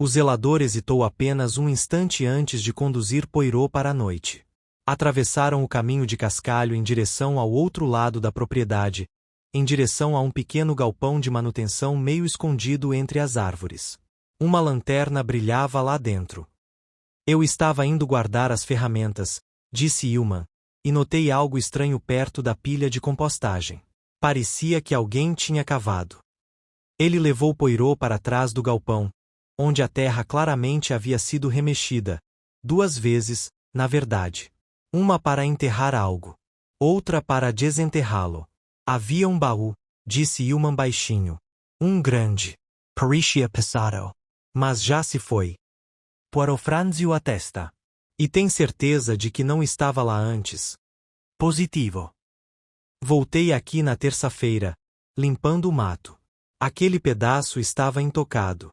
O zelador hesitou apenas um instante antes de conduzir Poirot para a noite. Atravessaram o caminho de cascalho em direção ao outro lado da propriedade, em direção a um pequeno galpão de manutenção meio escondido entre as árvores. Uma lanterna brilhava lá dentro. Eu estava indo guardar as ferramentas, disse Ilman, e notei algo estranho perto da pilha de compostagem. Parecia que alguém tinha cavado. Ele levou Poirot para trás do galpão, onde a terra claramente havia sido remexida, 2 vezes, na verdade. Uma para enterrar algo, outra para desenterrá-lo. Havia um baú, disse Ilman baixinho. Um grande. Parecia pesado. Mas já se foi. Poirot franziu a testa. E tem certeza de que não estava lá antes? Positivo. Voltei aqui na terça-feira, limpando o mato. Aquele pedaço estava intocado.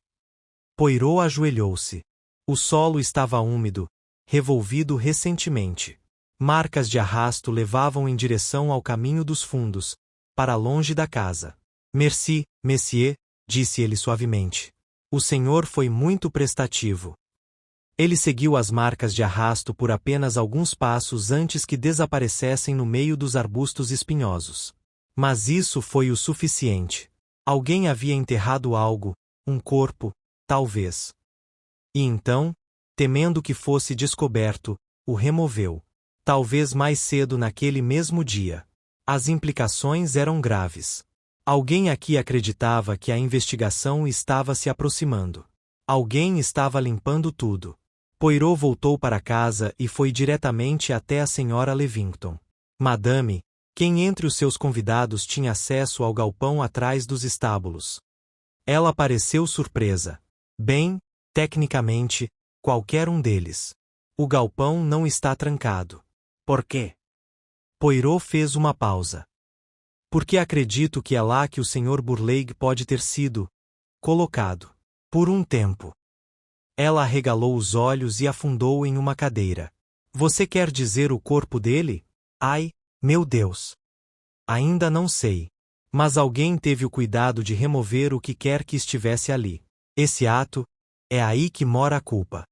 Poirot ajoelhou-se. O solo estava úmido, revolvido recentemente. Marcas de arrasto levavam em direção ao caminho dos fundos, para longe da casa. Merci, monsieur, disse ele suavemente. O senhor foi muito prestativo. Ele seguiu as marcas de arrasto por apenas alguns passos antes que desaparecessem no meio dos arbustos espinhosos. Mas isso foi o suficiente. Alguém havia enterrado algo, um corpo, talvez. E então, temendo que fosse descoberto, o removeu. Talvez mais cedo naquele mesmo dia. As implicações eram graves. Alguém aqui acreditava que a investigação estava se aproximando. Alguém estava limpando tudo. Poirot voltou para casa e foi diretamente até a senhora Levington. Madame, quem entre os seus convidados tinha acesso ao galpão atrás dos estábulos? Ela pareceu surpresa. Bem, tecnicamente, qualquer um deles. O galpão não está trancado. Por quê? Poirot fez uma pausa. Porque acredito que é lá que o Sr. Burleigh pode ter sido colocado. Por um tempo. Ela arregalou os olhos e afundou em uma cadeira. Você quer dizer o corpo dele? Ai, meu Deus! Ainda não sei. Mas alguém teve o cuidado de remover o que quer que estivesse ali. Esse ato, é aí que mora a culpa.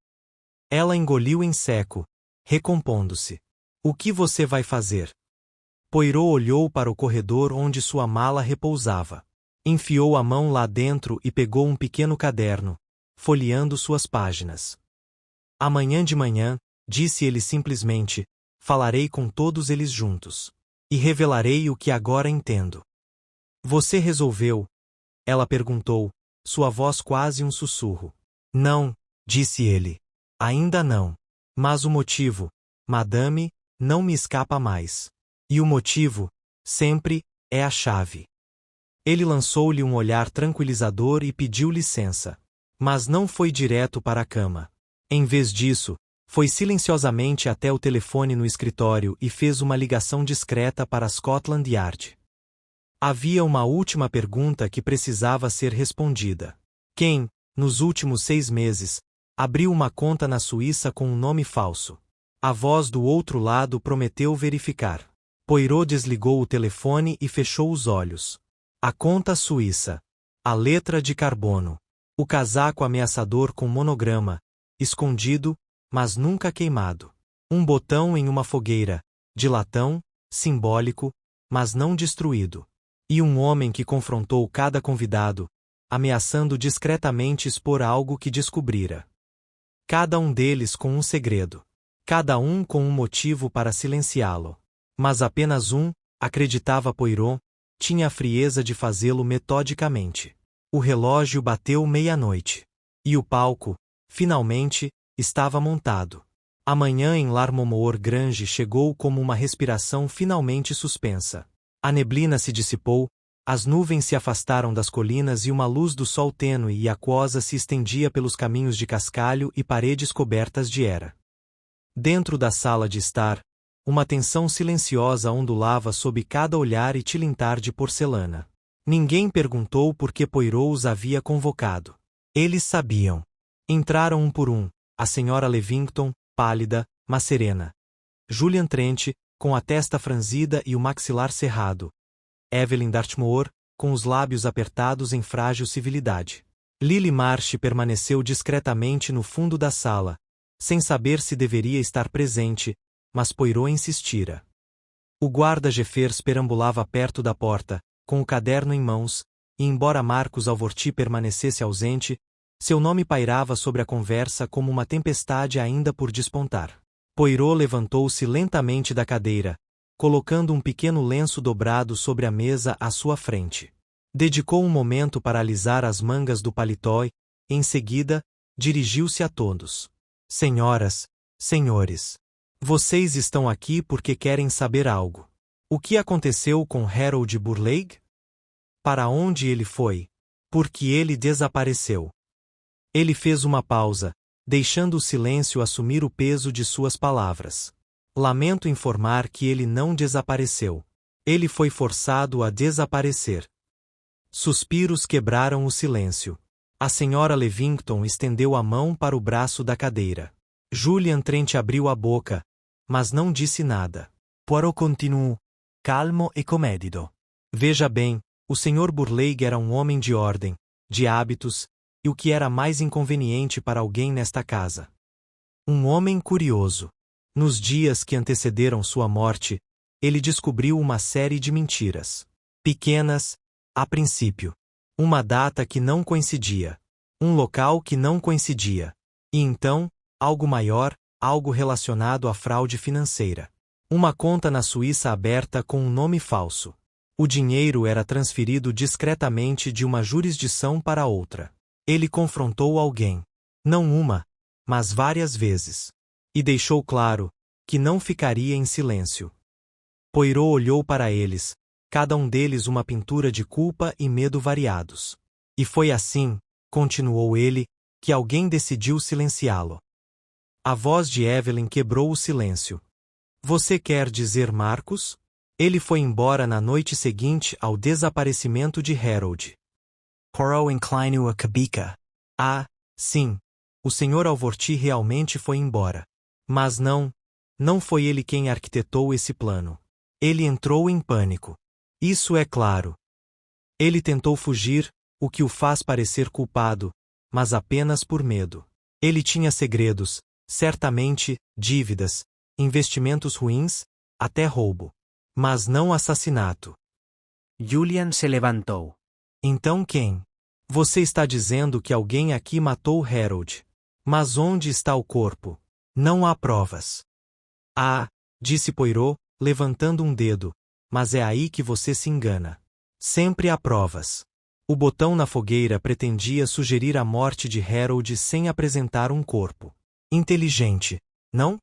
Ela engoliu em seco, recompondo-se. O que você vai fazer? Poirot olhou para o corredor onde sua mala repousava. Enfiou a mão lá dentro e pegou um pequeno caderno, folheando suas páginas. Amanhã de manhã, disse ele simplesmente, falarei com todos eles juntos. E revelarei o que agora entendo. Você resolveu? Ela perguntou, sua voz quase um sussurro. Não, disse ele. Ainda não. Mas o motivo, madame, não me escapa mais. E o motivo, sempre, é a chave. Ele lançou-lhe um olhar tranquilizador e pediu licença. Mas não foi direto para a cama. Em vez disso, foi silenciosamente até o telefone no escritório e fez uma ligação discreta para Scotland Yard. Havia uma última pergunta que precisava ser respondida. Quem, nos últimos 6 meses, abriu uma conta na Suíça com um nome falso? A voz do outro lado prometeu verificar. Poirot desligou o telefone e fechou os olhos. A conta suíça. A letra de carbono. O casaco ameaçador com monograma, escondido, mas nunca queimado. Um botão em uma fogueira, de latão, simbólico, mas não destruído. E um homem que confrontou cada convidado, ameaçando discretamente expor algo que descobrira. Cada um deles com um segredo. Cada um com um motivo para silenciá-lo. Mas apenas um, acreditava Poirot, tinha a frieza de fazê-lo metodicamente. O relógio bateu 00:30. E o palco, finalmente, estava montado. A manhã em Larmomor Grange chegou como uma respiração finalmente suspensa. A neblina se dissipou, as nuvens se afastaram das colinas e uma luz do sol tênue e aquosa se estendia pelos caminhos de cascalho e paredes cobertas de era. Dentro da sala de estar, uma tensão silenciosa ondulava sob cada olhar e tilintar de porcelana. Ninguém perguntou por que Poirot os havia convocado. Eles sabiam. Entraram um por um, a senhora Levington, pálida, mas serena. Julian Trent, com a testa franzida e o maxilar cerrado. Evelyn Dartmoor, com os lábios apertados em frágil civilidade. Lily Marsh permaneceu discretamente no fundo da sala, sem saber se deveria estar presente, mas Poirot insistira. O guarda Jeffers perambulava perto da porta, com o caderno em mãos, e embora Marcus Alvorti permanecesse ausente, seu nome pairava sobre a conversa como uma tempestade ainda por despontar. Poirot levantou-se lentamente da cadeira, colocando um pequeno lenço dobrado sobre a mesa à sua frente. Dedicou um momento para alisar as mangas do paletó e, em seguida, dirigiu-se a todos. Senhoras, senhores, vocês estão aqui porque querem saber algo. O que aconteceu com Harold Burleigh? Para onde ele foi? Por que ele desapareceu? Ele fez uma pausa, deixando o silêncio assumir o peso de suas palavras. Lamento informar que ele não desapareceu. Ele foi forçado a desaparecer. Suspiros quebraram o silêncio. A senhora Levington estendeu a mão para o braço da cadeira. Julian Trent abriu a boca, mas não disse nada. Poirot continuou, calmo e comédido. Veja bem, o Sr. Burleigh era um homem de ordem, de hábitos, e o que era mais inconveniente para alguém nesta casa. Um homem curioso. Nos dias que antecederam sua morte, ele descobriu uma série de mentiras. Pequenas, a princípio. Uma data que não coincidia. Um local que não coincidia. E então, algo maior, algo relacionado à fraude financeira. Uma conta na Suíça aberta com um nome falso. O dinheiro era transferido discretamente de uma jurisdição para outra. Ele confrontou alguém. Não uma, mas várias vezes. E deixou claro que não ficaria em silêncio. Poirot olhou para eles, cada um deles uma pintura de culpa e medo variados. E foi assim, continuou ele, que alguém decidiu silenciá-lo. A voz de Evelyn quebrou o silêncio. Você quer dizer Marcus? Ele foi embora na noite seguinte ao desaparecimento de Harold. Poirot inclinou a cabeça. Ah, sim. O Sr. Alvorti realmente foi embora. Mas não foi ele quem arquitetou esse plano. Ele entrou em pânico. Isso é claro. Ele tentou fugir, o que o faz parecer culpado, mas apenas por medo. Ele tinha segredos, certamente, dívidas, investimentos ruins, até roubo. Mas não assassinato. Julian se levantou. Então quem? Você está dizendo que alguém aqui matou Harold. Mas onde está o corpo? Não há provas. Ah, disse Poirot, levantando um dedo, mas é aí que você se engana. Sempre há provas. O botão na fogueira pretendia sugerir a morte de Harold sem apresentar um corpo. Inteligente, não?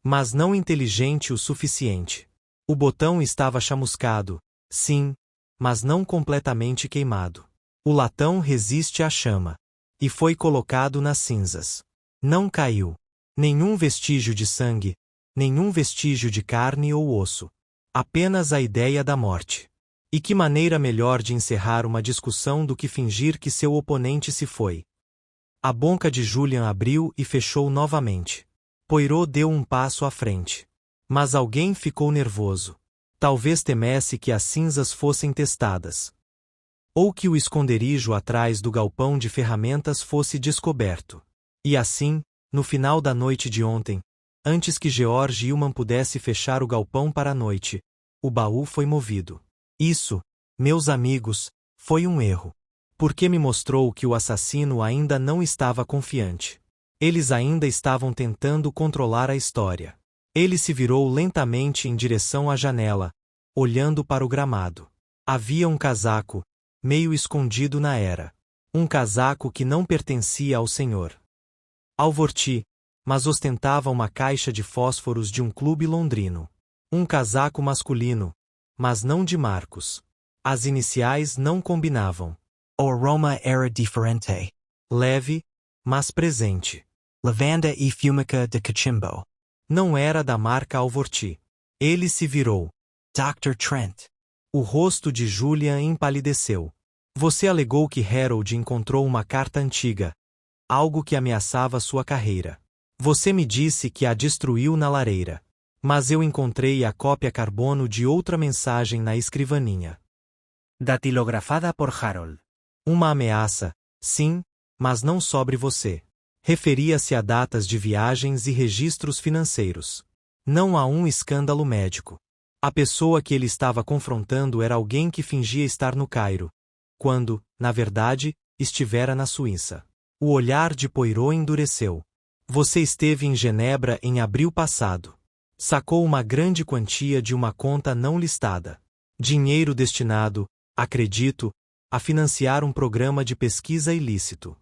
Mas não inteligente o suficiente. O botão estava chamuscado, sim, mas não completamente queimado. O latão resiste à chama. E foi colocado nas cinzas. Não caiu. Nenhum vestígio de sangue, nenhum vestígio de carne ou osso. Apenas a ideia da morte. E que maneira melhor de encerrar uma discussão do que fingir que seu oponente se foi. A boca de Julian abriu e fechou novamente. Poirot deu um passo à frente. Mas alguém ficou nervoso. Talvez temesse que as cinzas fossem testadas. Ou que o esconderijo atrás do galpão de ferramentas fosse descoberto. E assim, no final da noite de ontem, antes que George Hillman pudesse fechar o galpão para a noite, o baú foi movido. Isso, meus amigos, foi um erro. Porque me mostrou que o assassino ainda não estava confiante. Eles ainda estavam tentando controlar a história. Ele se virou lentamente em direção à janela, olhando para o gramado. Havia um casaco, meio escondido na era. Um casaco que não pertencia ao senhor Alvorti, mas ostentava uma caixa de fósforos de um clube londrino. Um casaco masculino, mas não de Marcus. As iniciais não combinavam. O aroma era diferente. Leve, mas presente. Lavanda e fúmica de cachimbo. Não era da marca Alvorti. Ele se virou. Dr. Trent. O rosto de Julian empalideceu. Você alegou que Harold encontrou uma carta antiga. Algo que ameaçava sua carreira. Você me disse que a destruiu na lareira. Mas eu encontrei a cópia carbono de outra mensagem na escrivaninha. Datilografada por Harold. Uma ameaça, sim, mas não sobre você. Referia-se a datas de viagens e registros financeiros. Não a um escândalo médico. A pessoa que ele estava confrontando era alguém que fingia estar no Cairo, quando, na verdade, estivera na Suíça. O olhar de Poirot endureceu. Você esteve em Genebra em abril passado. Sacou uma grande quantia de uma conta não listada. Dinheiro destinado, acredito, a financiar um programa de pesquisa ilícito.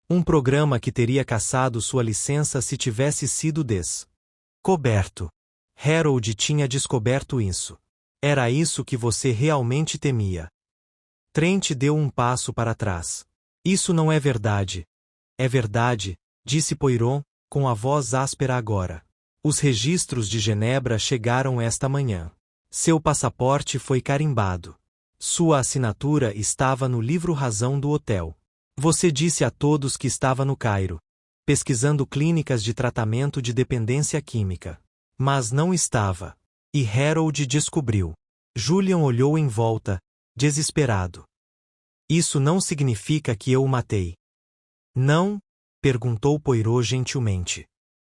Um programa que teria cassado sua licença se tivesse sido descoberto. Harold tinha descoberto isso. Era isso que você realmente temia. Trent deu um passo para trás. Isso não é verdade. É verdade, disse Poirot, com a voz áspera agora. Os registros de Genebra chegaram esta manhã. Seu passaporte foi carimbado. Sua assinatura estava no livro-razão do hotel. Você disse a todos que estava no Cairo, pesquisando clínicas de tratamento de dependência química. Mas não estava. E Harold descobriu. Julian olhou em volta, desesperado. Isso não significa que eu o matei. Não? Perguntou Poirot gentilmente.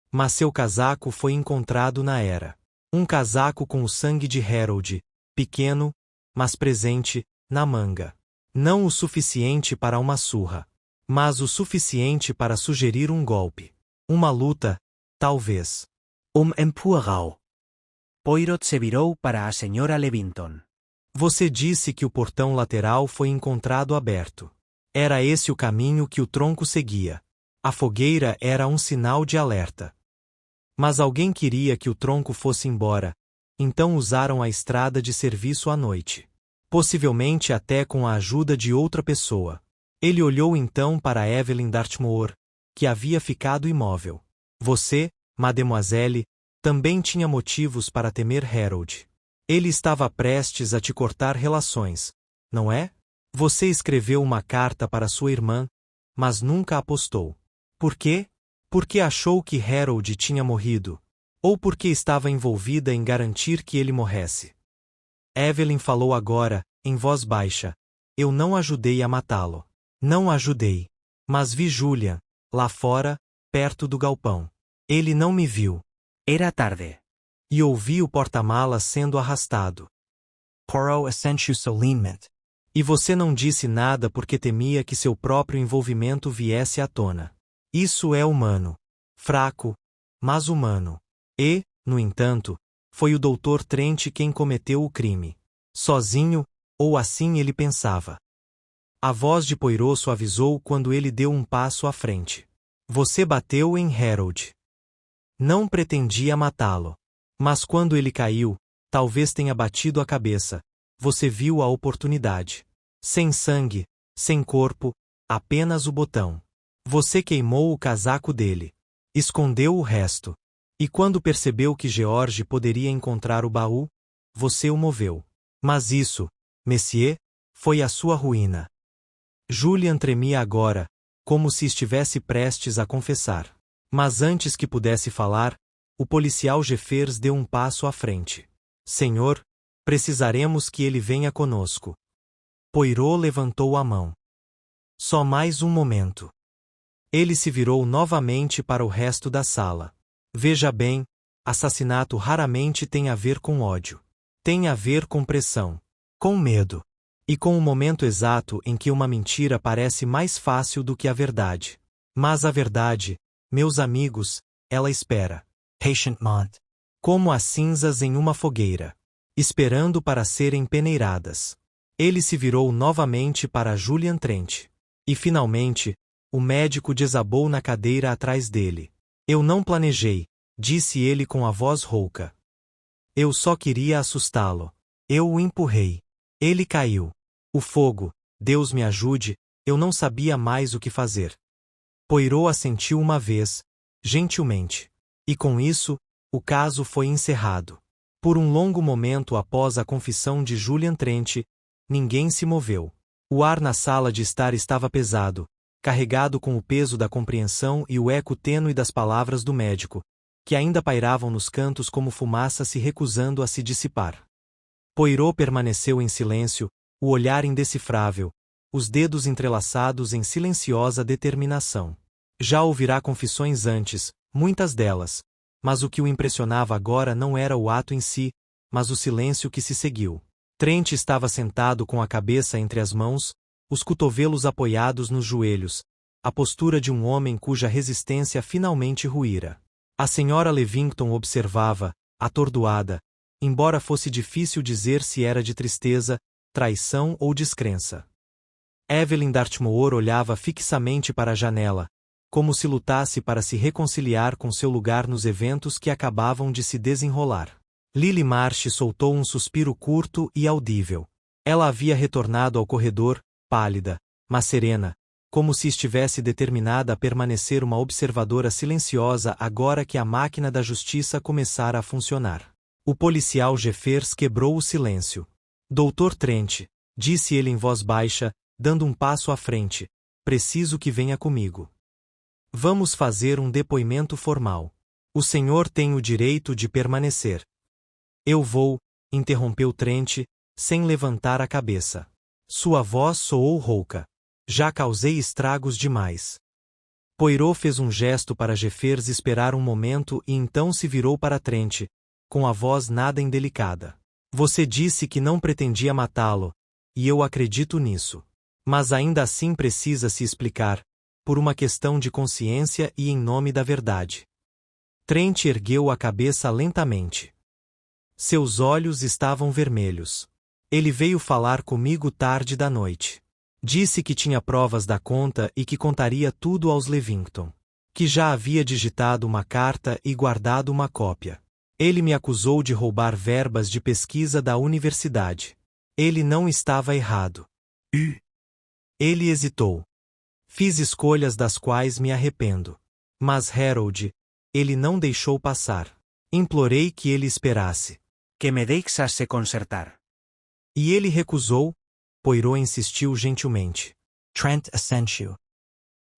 Mas seu casaco foi encontrado na era. Um casaco com o sangue de Harold, pequeno, mas presente, na manga. Não o suficiente para uma surra. Mas o suficiente para sugerir um golpe. Uma luta, talvez. Empurrão. Poirot se virou para a senhora Levington. Você disse que o portão lateral foi encontrado aberto. Era esse o caminho que o tronco seguia. A fogueira era um sinal de alerta. Mas alguém queria que o tronco fosse embora, então usaram a estrada de serviço à noite. Possivelmente até com a ajuda de outra pessoa. Ele olhou então para Evelyn Dartmoor, que havia ficado imóvel. Você, mademoiselle, também tinha motivos para temer Harold. Ele estava prestes a te cortar relações, não é? Você escreveu uma carta para sua irmã, mas nunca apostou. Por quê? Porque achou que Harold tinha morrido, ou porque estava envolvida em garantir que ele morresse. Evelyn falou agora, em voz baixa. Eu não ajudei a matá-lo. Não ajudei. Mas vi Julian, lá fora, perto do galpão. Ele não me viu. Era tarde. E ouvi o porta-malas sendo arrastado. Poirot assentiu solenemente. E você não disse nada porque temia que seu próprio envolvimento viesse à tona. Isso é humano. Fraco, mas humano. E, no entanto, foi o Dr. Trent quem cometeu o crime. Sozinho, ou assim ele pensava. A voz de Poirot suavizou quando ele deu um passo à frente. Você bateu em Harold. Não pretendia matá-lo. Mas quando ele caiu, talvez tenha batido a cabeça. Você viu a oportunidade. Sem sangue, sem corpo, apenas o botão. Você queimou o casaco dele. Escondeu o resto. E quando percebeu que George poderia encontrar o baú, você o moveu. Mas isso, Monsieur, foi a sua ruína. Julian tremia agora, como se estivesse prestes a confessar. Mas antes que pudesse falar, o policial Jeffers deu um passo à frente. Senhor, precisaremos que ele venha conosco. Poirot levantou a mão. Só mais um momento. Ele se virou novamente para o resto da sala. Veja bem, assassinato raramente tem a ver com ódio. Tem a ver com pressão, com medo, e com o momento exato em que uma mentira parece mais fácil do que a verdade. Mas a verdade, meus amigos, ela espera. Patientement. Como as cinzas em uma fogueira, esperando para serem peneiradas. Ele se virou novamente para Julian Trent. E finalmente, o médico desabou na cadeira atrás dele. Eu não planejei, disse ele com a voz rouca. Eu só queria assustá-lo. Eu o empurrei. Ele caiu. O fogo, Deus me ajude, eu não sabia mais o que fazer. Poirot assentiu uma vez, gentilmente. E com isso, o caso foi encerrado. Por um longo momento após a confissão de Julian Trent, ninguém se moveu. O ar na sala de estar estava pesado, carregado com o peso da compreensão e o eco tênue das palavras do médico, que ainda pairavam nos cantos como fumaça se recusando a se dissipar. Poirot permaneceu em silêncio, o olhar indecifrável, os dedos entrelaçados em silenciosa determinação. Já ouvirá confissões antes, muitas delas, mas o que o impressionava agora não era o ato em si, mas o silêncio que se seguiu. Trent estava sentado com a cabeça entre as mãos, os cotovelos apoiados nos joelhos, a postura de um homem cuja resistência finalmente ruíra. A senhora Levington observava, atordoada, embora fosse difícil dizer se era de tristeza, traição ou descrença. Evelyn Dartmoor olhava fixamente para a janela, como se lutasse para se reconciliar com seu lugar nos eventos que acabavam de se desenrolar. Lily Marsh soltou um suspiro curto e audível. Ela havia retornado ao corredor, pálida, mas serena, como se estivesse determinada a permanecer uma observadora silenciosa agora que a máquina da justiça começara a funcionar. O policial Jeffers quebrou o silêncio. Dr. Trent, disse ele em voz baixa, dando um passo à frente, preciso que venha comigo. Vamos fazer um depoimento formal. O senhor tem o direito de permanecer. Eu vou, interrompeu Trent, sem levantar a cabeça. Sua voz soou rouca. Já causei estragos demais. Poirot fez um gesto para Jeffers esperar um momento e então se virou para Trent, com a voz nada indelicada. Você disse que não pretendia matá-lo, e eu acredito nisso. Mas ainda assim precisa se explicar, por uma questão de consciência e em nome da verdade. Trent ergueu a cabeça lentamente. Seus olhos estavam vermelhos. Ele veio falar comigo tarde da noite. Disse que tinha provas da conta e que contaria tudo aos Levington. Que já havia digitado uma carta e guardado uma cópia. Ele me acusou de roubar verbas de pesquisa da universidade. Ele não estava errado. Ele hesitou. Fiz escolhas das quais me arrependo. Mas Harold, ele não deixou passar. Implorei que ele esperasse. Que me deixas se consertar. E ele recusou. Poirot insistiu gentilmente. Trent assentiu.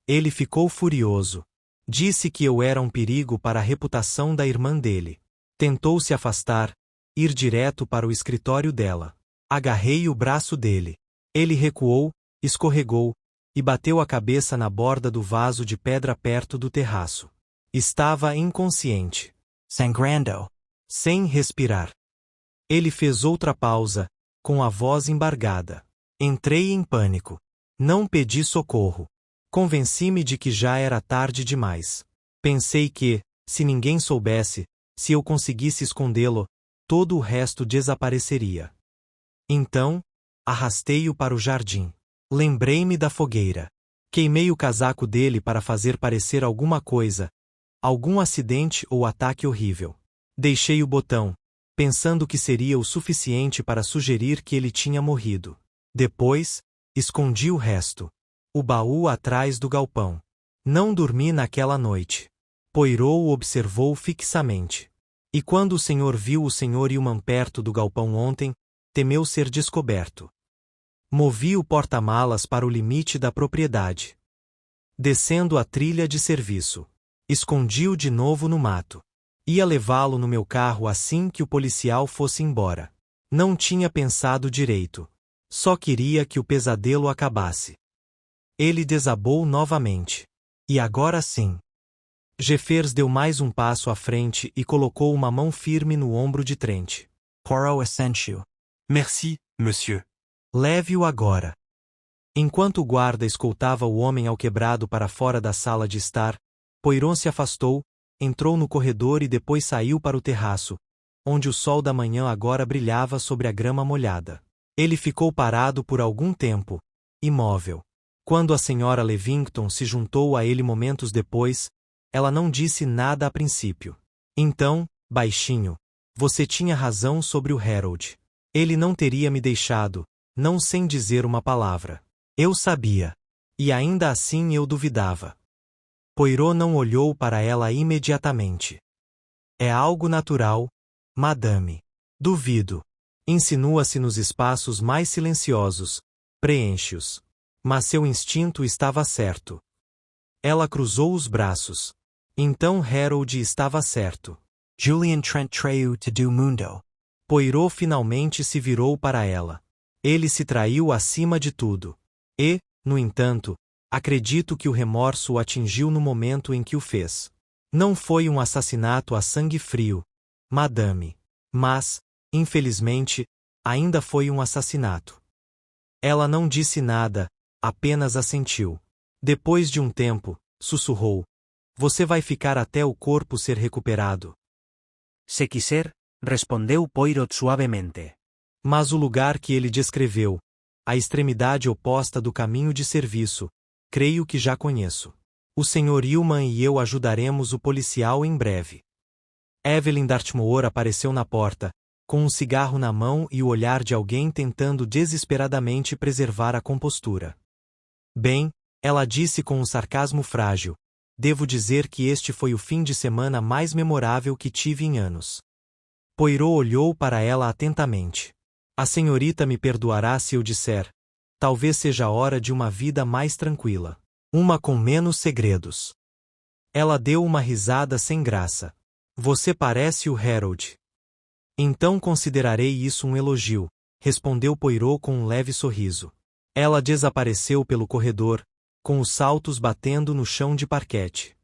Ele ficou furioso. Disse que eu era um perigo para a reputação da irmã dele. Tentou se afastar, ir direto para o escritório dela. Agarrei o braço dele. Ele recuou, escorregou, e bateu a cabeça na borda do vaso de pedra perto do terraço. Estava inconsciente. Sangrando. Sem respirar. Ele fez outra pausa, com a voz embargada. Entrei em pânico. Não pedi socorro. Convenci-me de que já era tarde demais. Pensei que, se ninguém soubesse, se eu conseguisse escondê-lo, todo o resto desapareceria. Então, arrastei-o para o jardim. Lembrei-me da fogueira. Queimei o casaco dele para fazer parecer alguma coisa, algum acidente ou ataque horrível. Deixei o botão, pensando que seria o suficiente para sugerir que ele tinha morrido. Depois, escondi o resto. O baú atrás do galpão. Não dormi naquela noite. Poirot o observou fixamente. E quando o senhor viu o Sr. Hillman perto do galpão ontem, temeu ser descoberto. Movi o porta-malas para o limite da propriedade. Descendo a trilha de serviço. Escondi-o de novo no mato. Ia levá-lo no meu carro assim que o policial fosse embora. Não tinha pensado direito. Só queria que o pesadelo acabasse. Ele desabou novamente. E agora sim. Jeffers deu mais um passo à frente e colocou uma mão firme no ombro de Trent. Poirot assentiu. Merci, monsieur. Leve-o agora. Enquanto o guarda escoltava o homem alquebrado para fora da sala de estar, Poirot se afastou, entrou no corredor e depois saiu para o terraço, onde o sol da manhã agora brilhava sobre a grama molhada. Ele ficou parado por algum tempo, imóvel. Quando a senhora Levington se juntou a ele momentos depois, ela não disse nada a princípio. Então, baixinho, você tinha razão sobre o Harold. Ele não teria me deixado, não sem dizer uma palavra. Eu sabia. E ainda assim eu duvidava. Poirot não olhou para ela imediatamente. É algo natural, madame. Duvido. Insinua-se nos espaços mais silenciosos. Preenche-os. Mas seu instinto estava certo. Ela cruzou os braços. Então Harold estava certo. Julian Trent traiu te do mundo. Poirot finalmente se virou para ela. Ele se traiu acima de tudo. E, no entanto, acredito que o remorso o atingiu no momento em que o fez. Não foi um assassinato a sangue frio, madame. Mas, Infelizmente, ainda foi um assassinato. Ela não disse nada, apenas assentiu. Depois de um tempo, sussurrou: Você vai ficar até o corpo ser recuperado. Se quiser, respondeu Poirot suavemente. Mas o lugar que ele descreveu, a extremidade oposta do caminho de serviço, creio que já conheço. O Sr. Hillman e eu ajudaremos o policial em breve. Evelyn Dartmoor apareceu na porta, com um cigarro na mão e o olhar de alguém tentando desesperadamente preservar a compostura. Bem, ela disse com um sarcasmo frágil, devo dizer que este foi o fim de semana mais memorável que tive em anos. Poirot olhou para ela atentamente. A senhorita me perdoará se eu disser, talvez seja a hora de uma vida mais tranquila. Uma com menos segredos. Ela deu uma risada sem graça. Você parece o Harold. Então considerarei isso um elogio, respondeu Poirot com um leve sorriso. Ela desapareceu pelo corredor, com os saltos batendo no chão de parquete.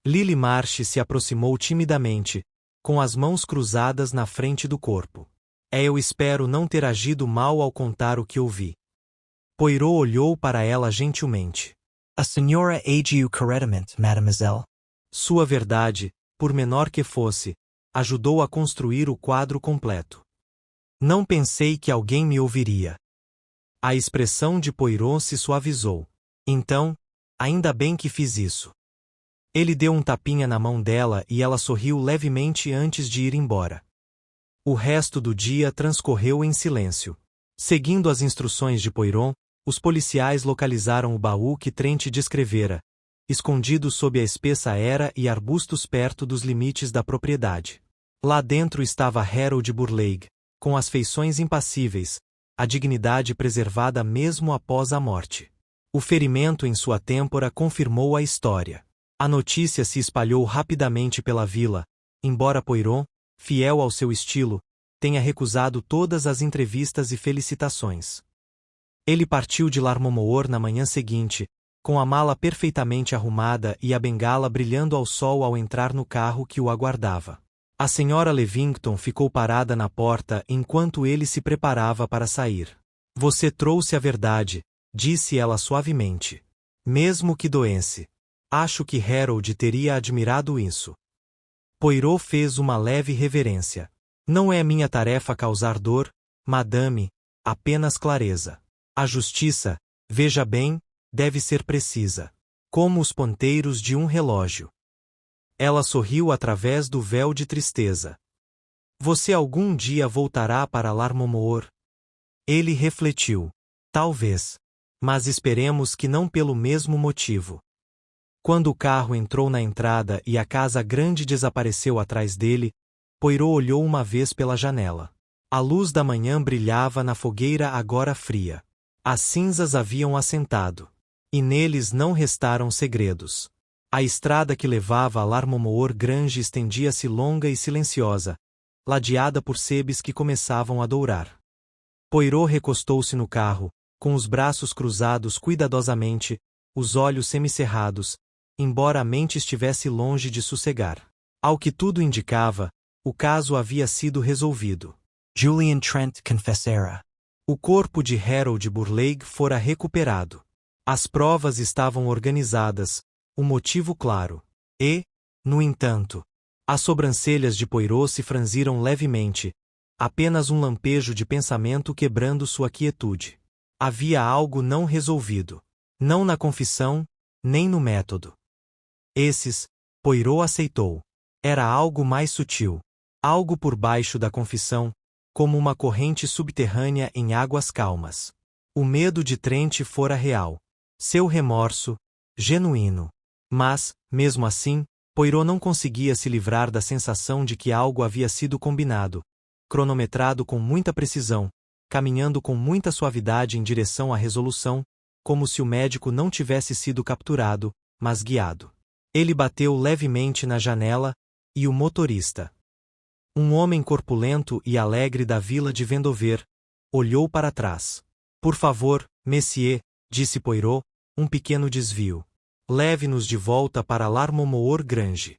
Lily Marsh se aproximou timidamente, com as mãos cruzadas na frente do corpo. Eu espero não ter agido mal ao contar o que ouvi. Poirot olhou para ela gentilmente. A senhora agiu corretamente, mademoiselle. Sua verdade, por menor que fosse, ajudou a construir o quadro completo. Não pensei que alguém me ouviria. A expressão de Poirot se suavizou. Então, ainda bem que fiz isso. Ele deu um tapinha na mão dela e ela sorriu levemente antes de ir embora. O resto do dia transcorreu em silêncio. Seguindo as instruções de Poirot, os policiais localizaram o baú que Trent descrevera, escondido sob a espessa era e arbustos perto dos limites da propriedade. Lá dentro estava Harold Burleigh, com as feições impassíveis, a dignidade preservada mesmo após a morte. O ferimento em sua têmpora confirmou a história. A notícia se espalhou rapidamente pela vila, embora Poirot, fiel ao seu estilo, tenha recusado todas as entrevistas e felicitações. Ele partiu de Larmommoor na manhã seguinte, com a mala perfeitamente arrumada e a bengala brilhando ao sol ao entrar no carro que o aguardava. A senhora Levington ficou parada na porta enquanto ele se preparava para sair. Você trouxe a verdade, disse ela suavemente. Mesmo que doesse. Acho que Harold teria admirado isso. Poirot fez uma leve reverência. Não é minha tarefa causar dor, madame, apenas clareza. A justiça, veja bem, deve ser precisa. Como os ponteiros de um relógio. Ela sorriu através do véu de tristeza. Você algum dia voltará para Larmommoor? Ele refletiu. Talvez. Mas esperemos que não pelo mesmo motivo. Quando o carro entrou na entrada e a casa grande desapareceu atrás dele, Poirot olhou uma vez pela janela. A luz da manhã brilhava na fogueira agora fria. As cinzas haviam assentado. E neles não restaram segredos. A estrada que levava a Larmommoor Grange estendia-se longa e silenciosa, ladeada por sebes que começavam a dourar. Poirot recostou-se no carro, com os braços cruzados cuidadosamente, os olhos semicerrados, embora a mente estivesse longe de sossegar. Ao que tudo indicava, o caso havia sido resolvido. Julian Trent confessara. O corpo de Harold Burleigh fora recuperado. As provas estavam organizadas, o motivo claro. E, no entanto, as sobrancelhas de Poirot se franziram levemente, apenas um lampejo de pensamento quebrando sua quietude. Havia algo não resolvido. Não na confissão, nem no método. Poirot aceitou. Era algo mais sutil. Algo por baixo da confissão, como uma corrente subterrânea em águas calmas. O medo de Trent fora real. Seu remorso, genuíno. Mas, mesmo assim, Poirot não conseguia se livrar da sensação de que algo havia sido combinado, cronometrado com muita precisão, caminhando com muita suavidade em direção à resolução, como se o médico não tivesse sido capturado, mas guiado. Ele bateu levemente na janela, e o motorista, um homem corpulento e alegre da vila de Vendover, olhou para trás. Por favor, monsieur, disse Poirot, um pequeno desvio. Leve-nos de volta para Larmommoor Grange.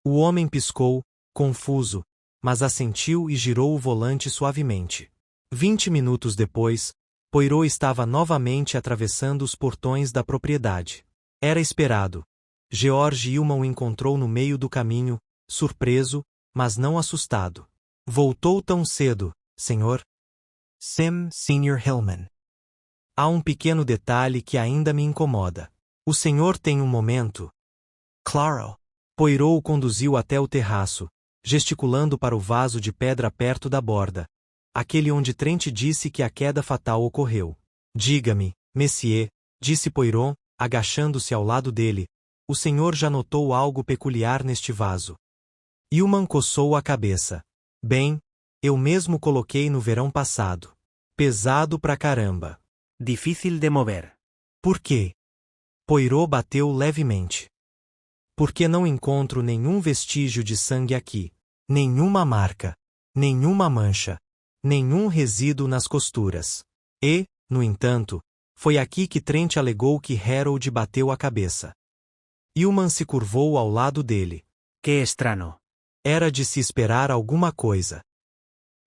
O homem piscou, confuso, mas assentiu e girou o volante suavemente. 20 minutos depois, Poirot estava novamente atravessando os portões da propriedade. Era esperado. George Hillman o encontrou no meio do caminho, surpreso, mas não assustado. Voltou tão cedo, senhor? Sim, Sr. Hillman. Há um pequeno detalhe que ainda me incomoda. O senhor tem um momento? Claro. Poirot o conduziu até o terraço, gesticulando para o vaso de pedra perto da borda. Aquele onde Trent disse que a queda fatal ocorreu. Diga-me, Monsieur, disse Poirot, agachando-se ao lado dele, o senhor já notou algo peculiar neste vaso? Hillman coçou a cabeça. Bem, eu mesmo coloquei no verão passado. Pesado pra caramba. Difícil de mover. Por quê? Poirot bateu levemente. Porque não encontro nenhum vestígio de sangue aqui. Nenhuma marca. Nenhuma mancha. Nenhum resíduo nas costuras. E, no entanto, foi aqui que Trent alegou que Harold bateu a cabeça. Hillman se curvou ao lado dele. Que estranho. Era de se esperar alguma coisa.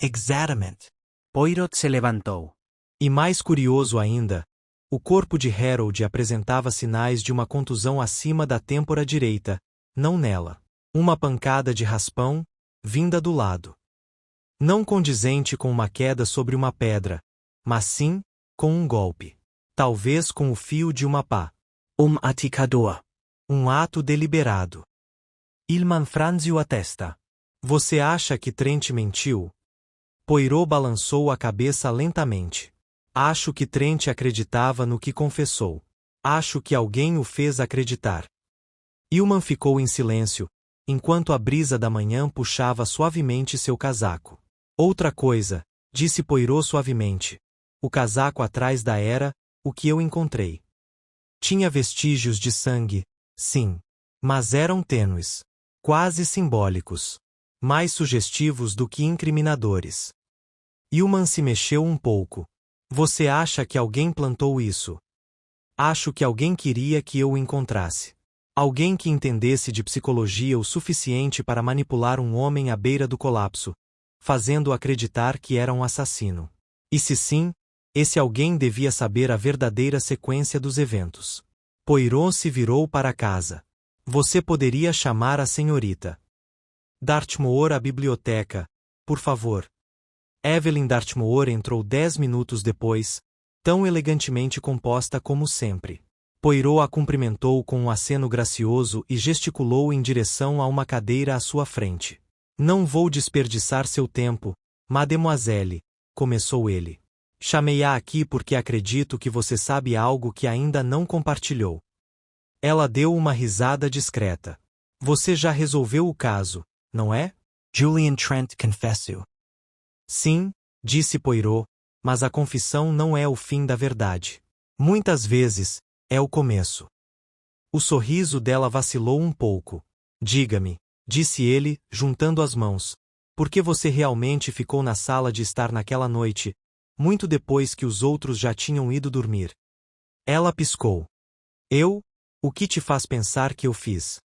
Exatamente. Poirot se levantou. E mais curioso ainda, o corpo de Harold apresentava sinais de uma contusão acima da têmpora direita, não nela. Uma pancada de raspão, vinda do lado. Não condizente com uma queda sobre uma pedra, mas sim, com um golpe. Talvez com o fio de uma pá. Atacador. Um ato deliberado. Hillman franziu a testa. Você acha que Trent mentiu? Poirot balançou a cabeça lentamente. Acho que Trent acreditava no que confessou. Acho que alguém o fez acreditar. Hillman ficou em silêncio, enquanto a brisa da manhã puxava suavemente seu casaco. Outra coisa, disse Poirot suavemente. O casaco atrás da era, o que eu encontrei. Tinha vestígios de sangue, sim. Mas eram tênues. Quase simbólicos. Mais sugestivos do que incriminadores. Hillman se mexeu um pouco. Você acha que alguém plantou isso? Acho que alguém queria que eu o encontrasse. Alguém que entendesse de psicologia o suficiente para manipular um homem à beira do colapso, fazendo-o acreditar que era um assassino. E se sim, esse alguém devia saber a verdadeira sequência dos eventos. Poirot se virou para casa. Você poderia chamar a senhorita Dartmoor à biblioteca, por favor. Evelyn Dartmoor entrou 10 minutos depois, tão elegantemente composta como sempre. Poirot a cumprimentou com um aceno gracioso e gesticulou em direção a uma cadeira à sua frente. Não vou desperdiçar seu tempo, mademoiselle, começou ele. Chamei-a aqui porque acredito que você sabe algo que ainda não compartilhou. Ela deu uma risada discreta. Você já resolveu o caso, não é? Julian Trent confessou. Sim, disse Poirot, mas a confissão não é o fim da verdade. Muitas vezes, é o começo. O sorriso dela vacilou um pouco. Diga-me, disse ele, juntando as mãos, por que você realmente ficou na sala de estar naquela noite, muito depois que os outros já tinham ido dormir? Ela piscou. Eu? O que te faz pensar que eu fiz?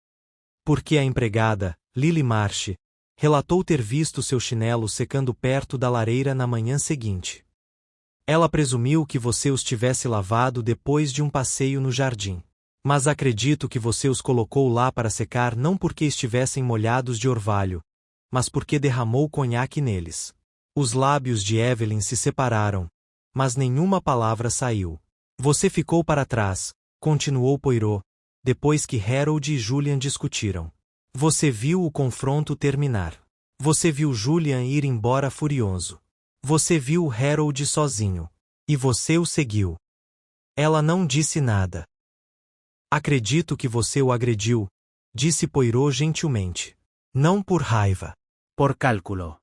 Porque a empregada, Lily Marsh, relatou ter visto seu chinelo secando perto da lareira na manhã seguinte. Ela presumiu que você os tivesse lavado depois de um passeio no jardim. Mas acredito que você os colocou lá para secar não porque estivessem molhados de orvalho, mas porque derramou conhaque neles. Os lábios de Evelyn se separaram, mas nenhuma palavra saiu. Você ficou para trás, continuou Poirot, depois que Harold e Julian discutiram. Você viu o confronto terminar. Você viu Julian ir embora furioso. Você viu Harold sozinho. E você o seguiu. Ela não disse nada. Acredito que você o agrediu, disse Poirot gentilmente. Não por raiva. Por cálculo.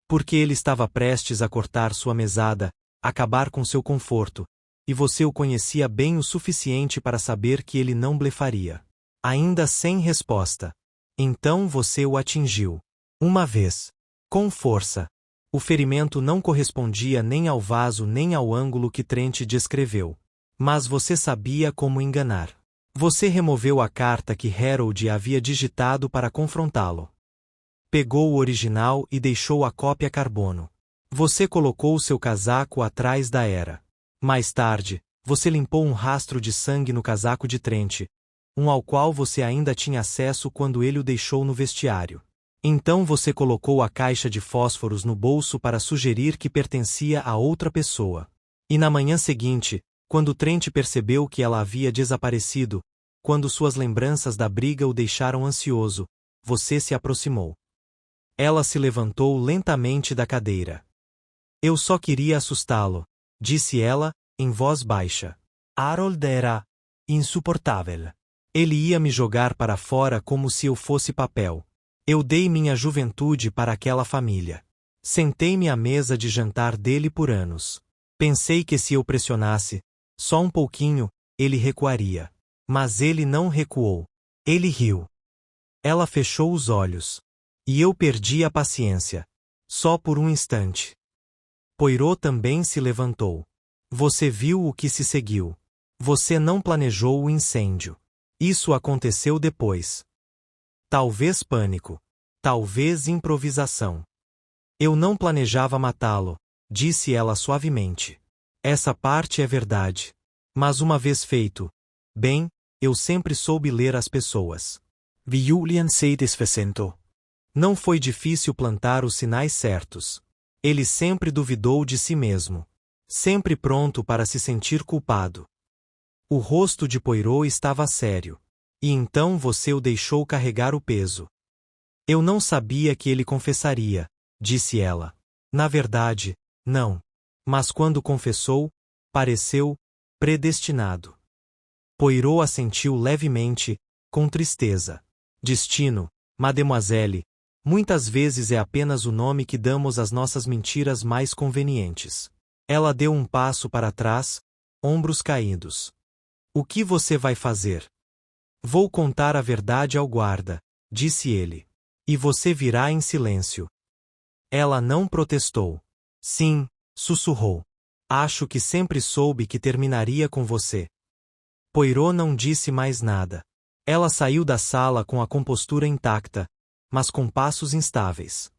Porque ele estava prestes a cortar sua mesada, acabar com seu conforto, e você o conhecia bem o suficiente para saber que ele não blefaria. Ainda sem resposta. Então você o atingiu. Uma vez. Com força. O ferimento não correspondia nem ao vaso nem ao ângulo que Trent descreveu. Mas você sabia como enganar. Você removeu a carta que Harold havia digitado para confrontá-lo. Pegou o original e deixou a cópia carbono. Você colocou seu casaco atrás da era. Mais tarde, você limpou um rastro de sangue no casaco de Trent, ao qual você ainda tinha acesso quando ele o deixou no vestiário. Então você colocou a caixa de fósforos no bolso para sugerir que pertencia a outra pessoa. E na manhã seguinte, quando Trent percebeu que ela havia desaparecido, quando suas lembranças da briga o deixaram ansioso, você se aproximou. Ela se levantou lentamente da cadeira. Eu só queria assustá-lo, disse ela, em voz baixa. Harold era insuportável. Ele ia me jogar para fora como se eu fosse papel. Eu dei minha juventude para aquela família. Sentei-me à mesa de jantar dele por anos. Pensei que se eu pressionasse, só um pouquinho, ele recuaria. Mas ele não recuou. Ele riu. Ela fechou os olhos. E eu perdi a paciência. Só por um instante. Poirot também se levantou. Você viu o que se seguiu. Você não planejou o incêndio. Isso aconteceu depois. Talvez pânico. Talvez improvisação. Eu não planejava matá-lo, disse ela suavemente. Essa parte é verdade. Mas uma vez feito, bem, eu sempre soube ler as pessoas. Vi Julian se desfacendo. Não foi difícil plantar os sinais certos. Ele sempre duvidou de si mesmo. Sempre pronto para se sentir culpado. O rosto de Poirot estava sério. E então você o deixou carregar o peso. Eu não sabia que ele confessaria, disse ela. Na verdade, não. Mas quando confessou, pareceu predestinado. Poirot assentiu levemente, com tristeza. Destino, mademoiselle, muitas vezes é apenas o nome que damos às nossas mentiras mais convenientes. Ela deu um passo para trás, ombros caídos. O que você vai fazer? Vou contar a verdade ao guarda, disse ele. E você virá em silêncio. Ela não protestou. Sim, sussurrou. Acho que sempre soube que terminaria com você. Poirot não disse mais nada. Ela saiu da sala com a compostura intacta, mas com passos instáveis.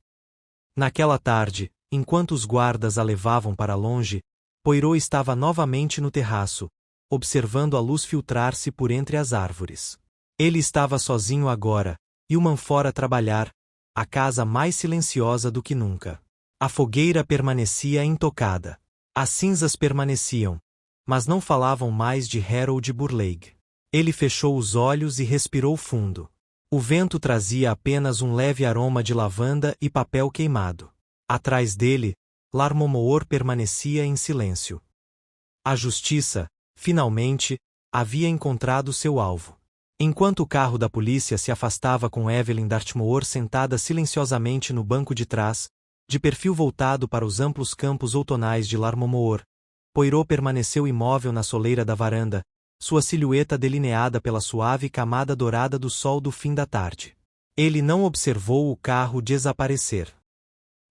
Naquela tarde, enquanto os guardas a levavam para longe, Poirot estava novamente no terraço, observando a luz filtrar-se por entre as árvores. Ele estava sozinho agora, e o fora trabalhar, a casa mais silenciosa do que nunca. A fogueira permanecia intocada. As cinzas permaneciam, mas não falavam mais de Harold Burleigh. Ele fechou os olhos e respirou fundo. O vento trazia apenas um leve aroma de lavanda e papel queimado. Atrás dele, Larmomor permanecia em silêncio. A justiça, finalmente, havia encontrado seu alvo. Enquanto o carro da polícia se afastava com Evelyn Dartmoor sentada silenciosamente no banco de trás, de perfil voltado para os amplos campos outonais de Larmomor, Poirot permaneceu imóvel na soleira da varanda, sua silhueta delineada pela suave camada dourada do sol do fim da tarde. Ele não observou o carro desaparecer.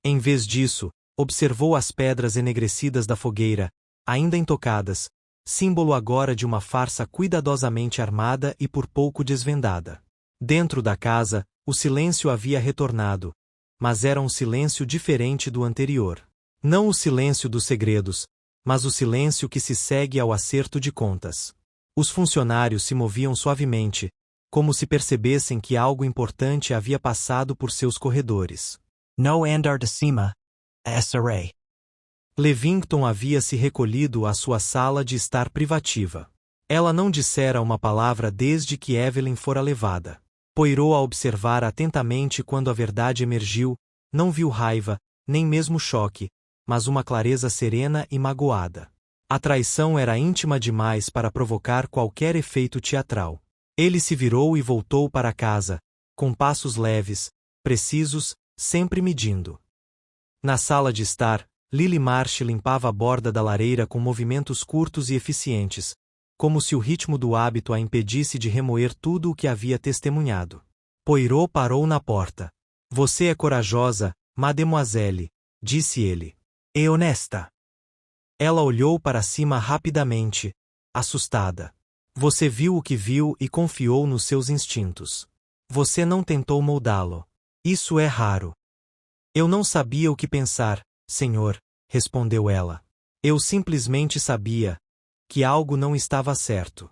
Em vez disso, observou as pedras enegrecidas da fogueira, ainda intocadas, símbolo agora de uma farsa cuidadosamente armada e por pouco desvendada. Dentro da casa, o silêncio havia retornado, mas era um silêncio diferente do anterior. Não o silêncio dos segredos, mas o silêncio que se segue ao acerto de contas. Os funcionários se moviam suavemente, como se percebessem que algo importante havia passado por seus corredores. No andar de cima, SRA. Levington havia se recolhido à sua sala de estar privativa. Ela não dissera uma palavra desde que Evelyn fora levada. Poirot a observar atentamente quando a verdade emergiu, não viu raiva, nem mesmo choque, mas uma clareza serena e magoada. A traição era íntima demais para provocar qualquer efeito teatral. Ele se virou e voltou para casa, com passos leves, precisos, sempre medindo. Na sala de estar, Lily Marsh limpava a borda da lareira com movimentos curtos e eficientes, como se o ritmo do hábito a impedisse de remoer tudo o que havia testemunhado. Poirot parou na porta. Você é corajosa, mademoiselle, disse ele. E honesta. Ela olhou para cima rapidamente, assustada. Você viu o que viu e confiou nos seus instintos. Você não tentou moldá-lo. Isso é raro. Eu não sabia o que pensar, senhor, respondeu ela. Eu simplesmente sabia que algo não estava certo.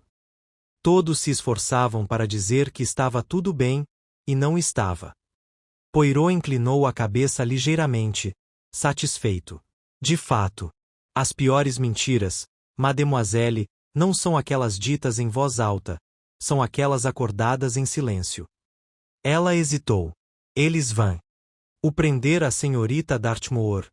Todos se esforçavam para dizer que estava tudo bem, e não estava. Poirot inclinou a cabeça ligeiramente, satisfeito. De fato, as piores mentiras, mademoiselle, não são aquelas ditas em voz alta, são aquelas acordadas em silêncio. Ela hesitou. Eles vão o prender a senhorita Dartmoor.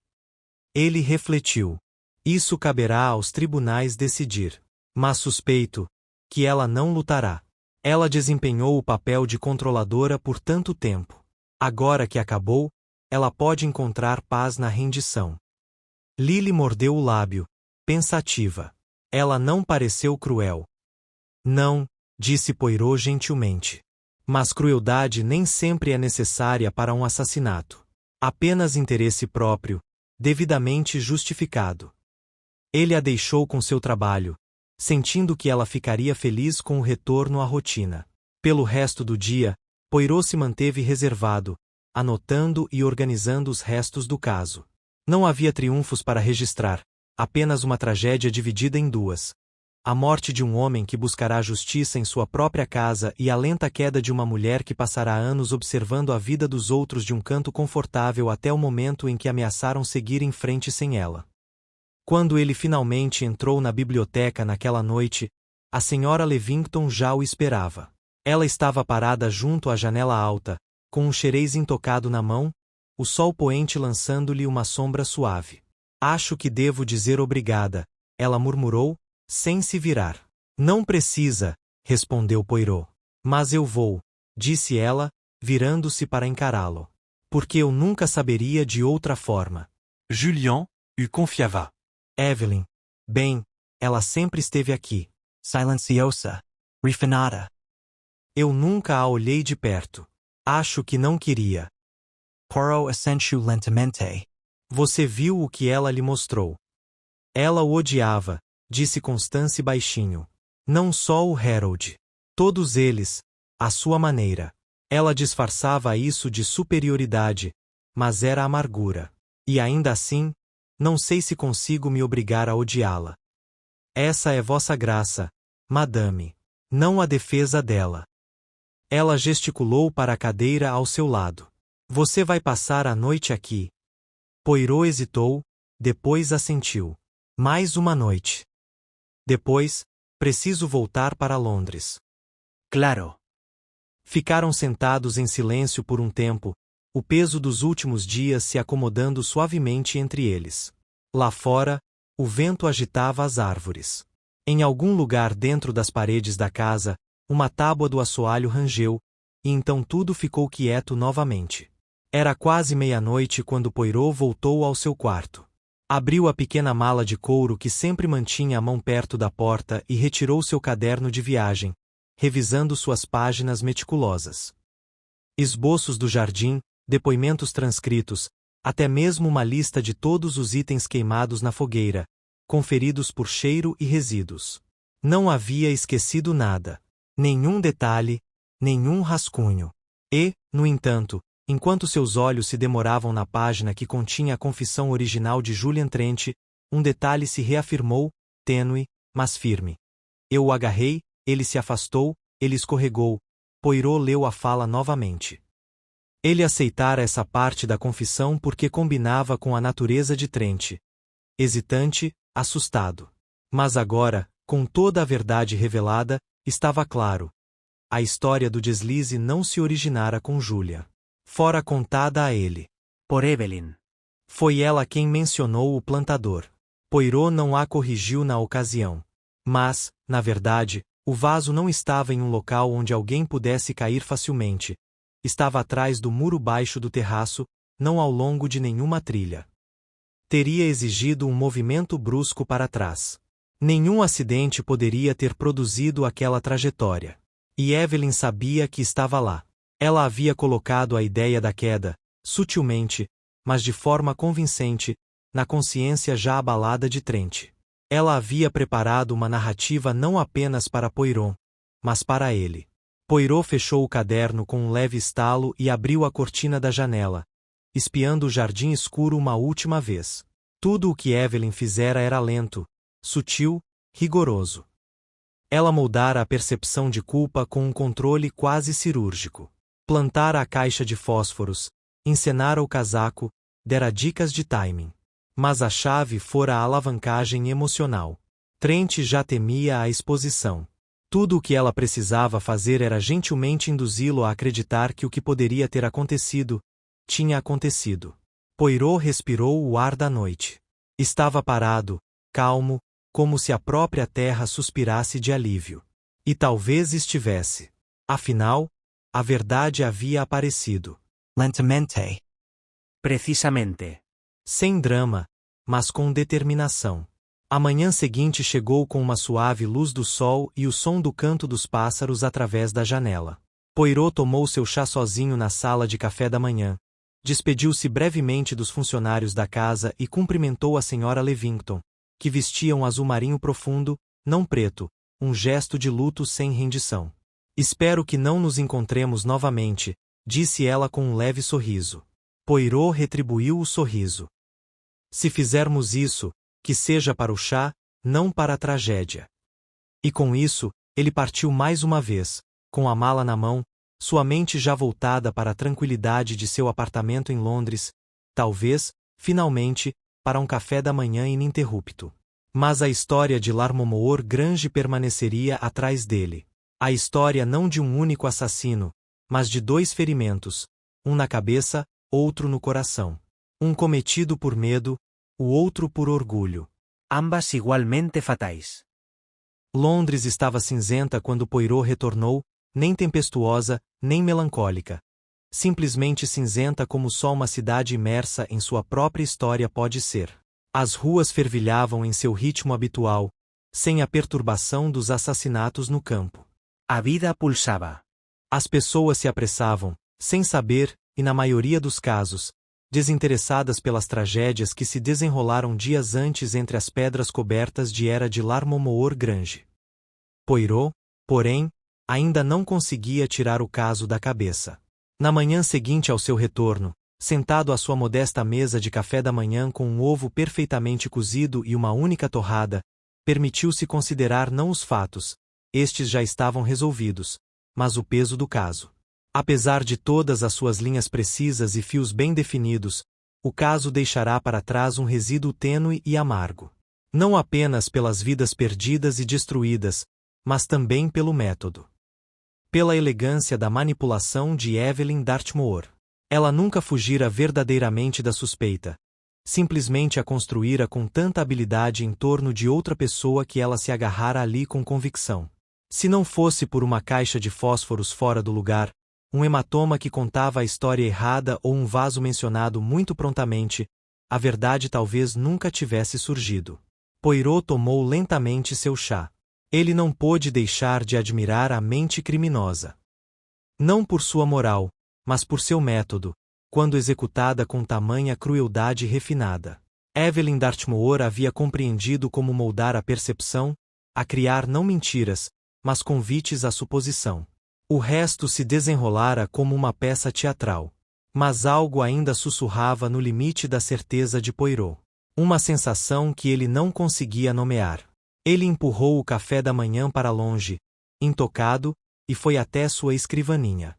Ele refletiu. Isso caberá aos tribunais decidir. Mas suspeito que ela não lutará. Ela desempenhou o papel de controladora por tanto tempo. Agora que acabou, ela pode encontrar paz na rendição. Lily mordeu o lábio, pensativa. Ela não pareceu cruel. Não, disse Poirot gentilmente. Mas crueldade nem sempre é necessária para um assassinato. Apenas interesse próprio, devidamente justificado. Ele a deixou com seu trabalho, sentindo que ela ficaria feliz com o retorno à rotina. Pelo resto do dia, Poirot se manteve reservado, anotando e organizando os restos do caso. Não havia triunfos para registrar, apenas uma tragédia dividida em duas. A morte de um homem que buscará justiça em sua própria casa e a lenta queda de uma mulher que passará anos observando a vida dos outros de um canto confortável até o momento em que ameaçaram seguir em frente sem ela. Quando ele finalmente entrou na biblioteca naquela noite, a senhora Levington já o esperava. Ela estava parada junto à janela alta, com um xerez intocado na mão, o sol poente lançando-lhe uma sombra suave. Acho que devo dizer obrigada, ela murmurou, sem se virar. Não precisa, respondeu Poirot. Mas eu vou, disse ela, virando-se para encará-lo. Porque eu nunca saberia de outra forma. Julien o confiava. Evelyn. Bem, ela sempre esteve aqui. Silenciosa. Refinada. Eu nunca a olhei de perto. Acho que não queria. Poirot assentiu lentamente. Você viu o que ela lhe mostrou. Ela o odiava, disse Constance baixinho. Não só o Harold. Todos eles, à sua maneira. Ela disfarçava isso de superioridade, mas era amargura. E ainda assim, não sei se consigo me obrigar a odiá-la. Essa é vossa graça, madame. Não a defesa dela. Ela gesticulou para a cadeira ao seu lado. Você vai passar a noite aqui. Poirot hesitou, depois assentiu. Mais uma noite. Depois, preciso voltar para Londres. Claro. Ficaram sentados em silêncio por um tempo, o peso dos últimos dias se acomodando suavemente entre eles. Lá fora, o vento agitava as árvores. Em algum lugar dentro das paredes da casa, uma tábua do assoalho rangeu, e então tudo ficou quieto novamente. Era quase meia-noite quando Poirot voltou ao seu quarto. Abriu a pequena mala de couro que sempre mantinha a mão perto da porta e retirou seu caderno de viagem, revisando suas páginas meticulosas. Esboços do jardim, depoimentos transcritos, até mesmo uma lista de todos os itens queimados na fogueira, conferidos por cheiro e resíduos. Não havia esquecido nada. Nenhum detalhe, nenhum rascunho. E, no entanto, enquanto seus olhos se demoravam na página que continha a confissão original de Julian Trent, um detalhe se reafirmou, tênue, mas firme. Eu o agarrei, ele se afastou, ele escorregou. Poirot leu a fala novamente. Ele aceitara essa parte da confissão porque combinava com a natureza de Trent. Hesitante, assustado. Mas agora, com toda a verdade revelada, estava claro. A história do deslize não se originara com Julia. Fora contada a ele. Por Evelyn. Foi ela quem mencionou o plantador. Poirot não a corrigiu na ocasião. Mas, na verdade, o vaso não estava em um local onde alguém pudesse cair facilmente. Estava atrás do muro baixo do terraço, não ao longo de nenhuma trilha. Teria exigido um movimento brusco para trás. Nenhum acidente poderia ter produzido aquela trajetória. E Evelyn sabia que estava lá. Ela havia colocado a ideia da queda, sutilmente, mas de forma convincente, na consciência já abalada de Trent. Ela havia preparado uma narrativa não apenas para Poirot, mas para ele. Poirot fechou o caderno com um leve estalo e abriu a cortina da janela, espiando o jardim escuro uma última vez. Tudo o que Evelyn fizera era lento, sutil, rigoroso. Ela moldara a percepção de culpa com um controle quase cirúrgico. Plantara a caixa de fósforos, encenara o casaco, dera dicas de timing. Mas a chave fora a alavancagem emocional. Trent já temia a exposição. Tudo o que ela precisava fazer era gentilmente induzi-lo a acreditar que o que poderia ter acontecido, tinha acontecido. Poirot respirou o ar da noite. Estava parado, calmo, como se a própria terra suspirasse de alívio. E talvez estivesse. Afinal, a verdade havia aparecido. Lentamente. Precisamente. Sem drama, mas com determinação. A manhã seguinte chegou com uma suave luz do sol e o som do canto dos pássaros através da janela. Poirot tomou seu chá sozinho na sala de café da manhã. Despediu-se brevemente dos funcionários da casa e cumprimentou a senhora Levington, que vestia um azul marinho profundo, não preto, um gesto de luto sem rendição. Espero que não nos encontremos novamente, disse ela com um leve sorriso. Poirot retribuiu o sorriso. Se fizermos isso, que seja para o chá, não para a tragédia. E com isso, ele partiu mais uma vez, com a mala na mão, sua mente já voltada para a tranquilidade de seu apartamento em Londres, talvez, finalmente, para um café da manhã ininterrupto. Mas a história de Larmormoor Grange permaneceria atrás dele. A história não de um único assassino, mas de 2 ferimentos, um na cabeça, outro no coração. Um cometido por medo, o outro por orgulho. Ambas igualmente fatais. Londres estava cinzenta quando Poirot retornou, nem tempestuosa, nem melancólica. Simplesmente cinzenta como só uma cidade imersa em sua própria história pode ser. As ruas fervilhavam em seu ritmo habitual, sem a perturbação dos assassinatos no campo. A vida pulsava. As pessoas se apressavam, sem saber, e na maioria dos casos, desinteressadas pelas tragédias que se desenrolaram dias antes entre as pedras cobertas de era de Larmormoor Grange. Poirot, porém, ainda não conseguia tirar o caso da cabeça. Na manhã seguinte ao seu retorno, sentado à sua modesta mesa de café da manhã com um ovo perfeitamente cozido e uma única torrada, permitiu-se considerar não os fatos, estes já estavam resolvidos, mas o peso do caso. Apesar de todas as suas linhas precisas e fios bem definidos, o caso deixará para trás um resíduo tênue e amargo. Não apenas pelas vidas perdidas e destruídas, mas também pelo método. Pela elegância da manipulação de Evelyn Dartmoor. Ela nunca fugira verdadeiramente da suspeita. Simplesmente a construíra com tanta habilidade em torno de outra pessoa que ela se agarrara ali com convicção. Se não fosse por uma caixa de fósforos fora do lugar, um hematoma que contava a história errada ou um vaso mencionado muito prontamente, a verdade talvez nunca tivesse surgido. Poirot tomou lentamente seu chá. Ele não pôde deixar de admirar a mente criminosa. Não por sua moral, mas por seu método, quando executada com tamanha crueldade refinada. Evelyn Dartmoor havia compreendido como moldar a percepção, a criar não mentiras, mas convites à suposição. O resto se desenrolara como uma peça teatral. Mas algo ainda sussurrava no limite da certeza de Poirot. Uma sensação que ele não conseguia nomear. Ele empurrou o café da manhã para longe, intocado, e foi até sua escrivaninha.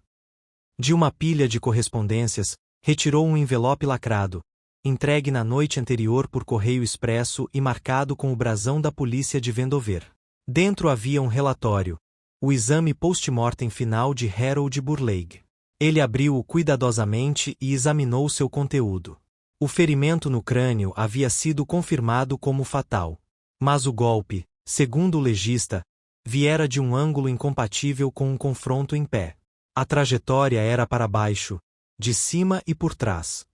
De uma pilha de correspondências, retirou um envelope lacrado, entregue na noite anterior por correio expresso e marcado com o brasão da polícia de Vendover. Dentro havia um relatório, o exame post-mortem final de Harold Burleigh. Ele abriu-o cuidadosamente e examinou seu conteúdo. O ferimento no crânio havia sido confirmado como fatal. Mas o golpe, segundo o legista, viera de um ângulo incompatível com um confronto em pé. A trajetória era para baixo, de cima e por trás.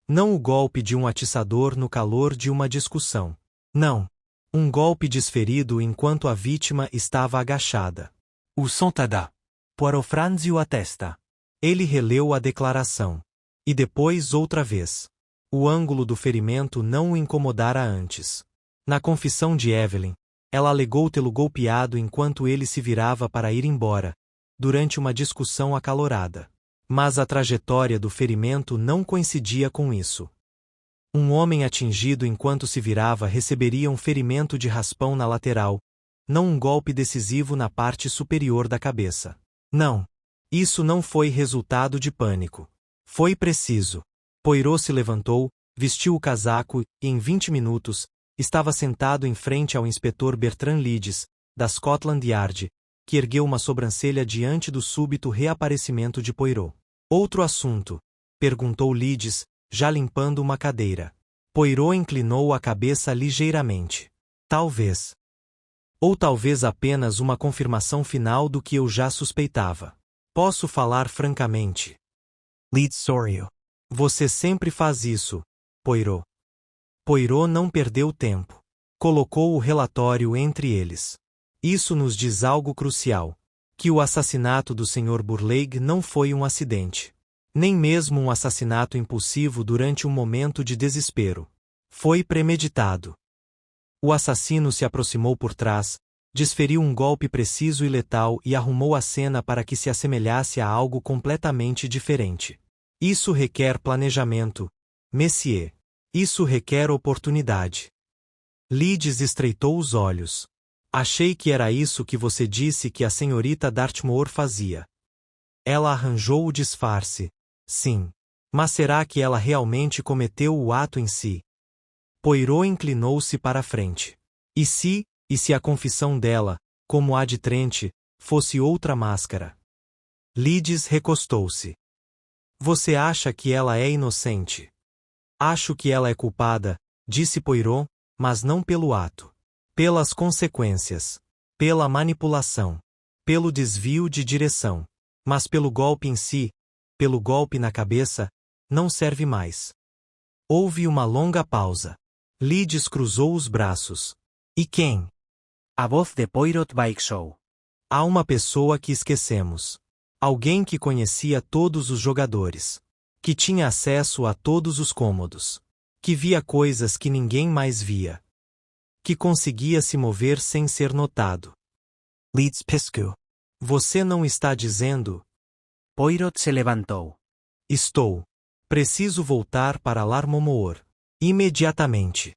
Não o golpe de um atiçador no calor de uma discussão. Não. Um golpe desferido enquanto a vítima estava agachada. O sontada. Poirot franziu a testa. Ele releu a declaração. E depois outra vez. O ângulo do ferimento não o incomodara antes. Na confissão de Evelyn, ela alegou tê-lo golpeado enquanto ele se virava para ir embora, durante uma discussão acalorada. Mas a trajetória do ferimento não coincidia com isso. Um homem atingido enquanto se virava receberia um ferimento de raspão na lateral, não um golpe decisivo na parte superior da cabeça. Não. Isso não foi resultado de pânico. Foi preciso. Poirot se levantou, vestiu o casaco e, em 20 minutos, estava sentado em frente ao inspetor Bertrand Leeds, da Scotland Yard, que ergueu uma sobrancelha diante do súbito reaparecimento de Poirot. Outro assunto? Perguntou Leeds, já limpando uma cadeira. Poirot inclinou a cabeça ligeiramente. Talvez. Ou talvez apenas uma confirmação final do que eu já suspeitava. Posso falar francamente. Leeds sorriu. Você sempre faz isso, Poirot. Poirot não perdeu tempo. Colocou o relatório entre eles. Isso nos diz algo crucial. Que o assassinato do Sr. Burleigh não foi um acidente. Nem mesmo um assassinato impulsivo durante um momento de desespero. Foi premeditado. O assassino se aproximou por trás, desferiu um golpe preciso e letal e arrumou a cena para que se assemelhasse a algo completamente diferente. Isso requer planejamento, Messier. Isso requer oportunidade. Leeds estreitou os olhos. Achei que era isso que você disse que a senhorita Dartmoor fazia. Ela arranjou o disfarce. Sim. Mas será que ela realmente cometeu o ato em si? Poirot inclinou-se para a frente. E se a confissão dela, como a de Trent, fosse outra máscara? Leeds recostou-se. Você acha que ela é inocente? Acho que ela é culpada, disse Poirot, mas não pelo ato. Pelas consequências. Pela manipulação. Pelo desvio de direção. Mas pelo golpe em si, pelo golpe na cabeça, não serve mais. Houve uma longa pausa. Leeds cruzou os braços. E quem? A voz de Poirot baixou. Há uma pessoa que esquecemos. Alguém que conhecia todos os jogadores. Que tinha acesso a todos os cômodos. Que via coisas que ninguém mais via. Que conseguia se mover sem ser notado. Leeds piscou. Você não está dizendo? Poirot se levantou. Estou. Preciso voltar para Larmomor. Imediatamente.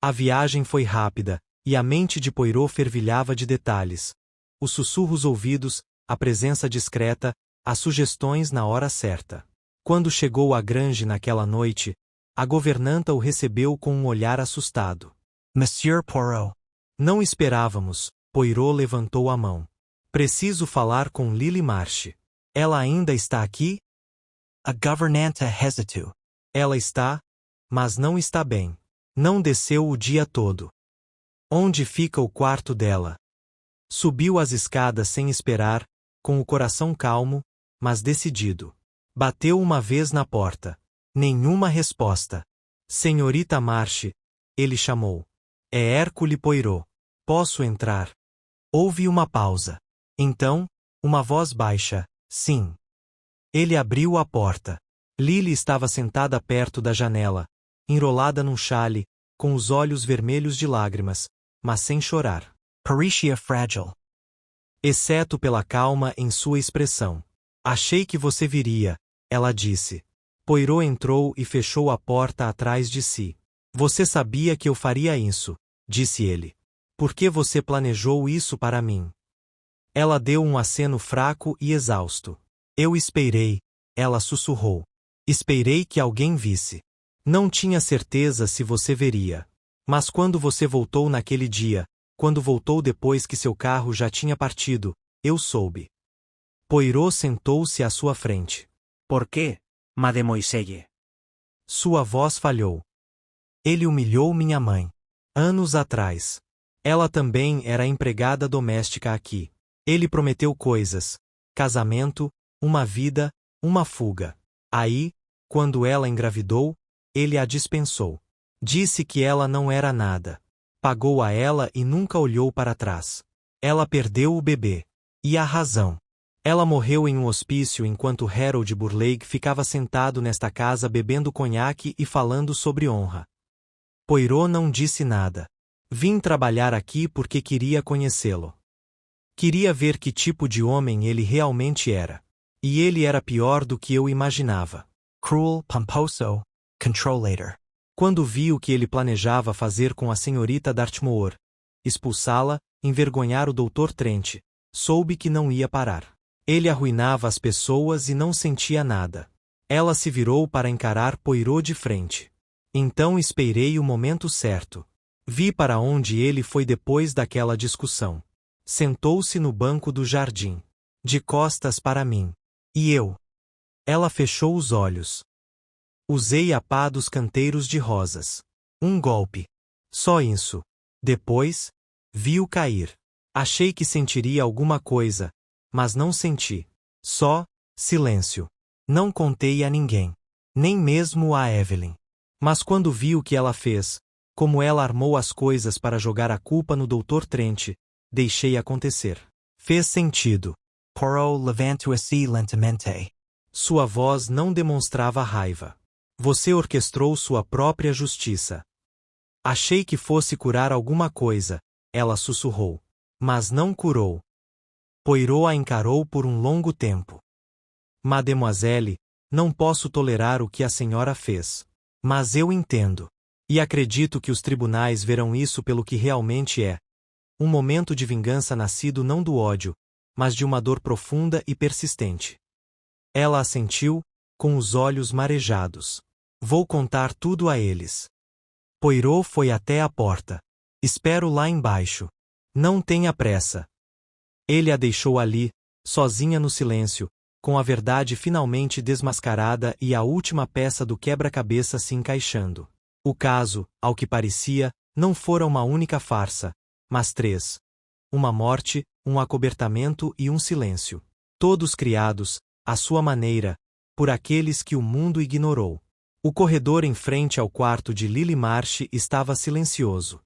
A viagem foi rápida, e a mente de Poirot fervilhava de detalhes. Os sussurros ouvidos, a presença discreta, as sugestões na hora certa. Quando chegou à Grange naquela noite, a governanta o recebeu com um olhar assustado. Monsieur Poirot. Não esperávamos. Poirot levantou a mão. Preciso falar com Lily Marsh. Ela ainda está aqui? A governanta hesitou. Ela está, mas não está bem. Não desceu o dia todo. Onde fica o quarto dela? Subiu as escadas sem esperar, com o coração calmo, mas decidido. Bateu uma vez na porta. Nenhuma resposta. Senhorita Marsh, ele chamou. É Hercule Poirot. Posso entrar? Houve uma pausa. Então, uma voz baixa. Sim. Ele abriu a porta. Lily estava sentada perto da janela, enrolada num chale, com os olhos vermelhos de lágrimas, mas sem chorar. Pericia frágil. Exceto pela calma em sua expressão. Achei que você viria, ela disse. Poirot entrou e fechou a porta atrás de si. Você sabia que eu faria isso, disse ele. Por que você planejou isso para mim? Ela deu um aceno fraco e exausto. Eu esperei, ela sussurrou. Esperei que alguém visse. Não tinha certeza se você veria. Mas quando você voltou naquele dia, quando voltou depois que seu carro já tinha partido, eu soube. Poirot sentou-se à sua frente. Por quê, mademoiselle? Sua voz falhou. Ele humilhou minha mãe. Anos atrás. Ela também era empregada doméstica aqui. Ele prometeu coisas. Casamento, uma vida, uma fuga. Aí, quando ela engravidou, ele a dispensou. Disse que ela não era nada. Pagou a ela e nunca olhou para trás. Ela perdeu o bebê. E a razão. Ela morreu em um hospício enquanto Harold Burleigh ficava sentado nesta casa bebendo conhaque e falando sobre honra. Poirot não disse nada. Vim trabalhar aqui porque queria conhecê-lo. Queria ver que tipo de homem ele realmente era. E ele era pior do que eu imaginava. Cruel, pomposo, controlator. Quando vi o que ele planejava fazer com a senhorita Dartmoor, expulsá-la, envergonhar o Dr. Trent, soube que não ia parar. Ele arruinava as pessoas e não sentia nada. Ela se virou para encarar Poirot de frente. Então esperei o momento certo. Vi para onde ele foi depois daquela discussão. Sentou-se no banco do jardim, de costas para mim. E eu? Ela fechou os olhos. Usei a pá dos canteiros de rosas. Um golpe. Só isso. Depois, vi-o cair. Achei que sentiria alguma coisa, mas não senti. Só silêncio. Não contei a ninguém. Nem mesmo a Evelyn. Mas quando vi o que ela fez, como ela armou as coisas para jogar a culpa no Dr. Trent, deixei acontecer. Fez sentido. Poirot levantou-se lentamente. Sua voz não demonstrava raiva. Você orquestrou sua própria justiça. Achei que fosse curar alguma coisa, ela sussurrou. Mas não curou. Poirot a encarou por um longo tempo. Mademoiselle, não posso tolerar o que a senhora fez. Mas eu entendo. E acredito que os tribunais verão isso pelo que realmente é. Um momento de vingança nascido não do ódio, mas de uma dor profunda e persistente. Ela assentiu, com os olhos marejados. Vou contar tudo a eles. Poirot foi até a porta. Espero lá embaixo. Não tenha pressa. Ele a deixou ali, sozinha no silêncio, com a verdade finalmente desmascarada e a última peça do quebra-cabeça se encaixando. O caso, ao que parecia, não fora uma única farsa, mas 3. Uma morte, um acobertamento e um silêncio. Todos criados, à sua maneira, por aqueles que o mundo ignorou. O corredor em frente ao quarto de Lily Marsh estava silencioso.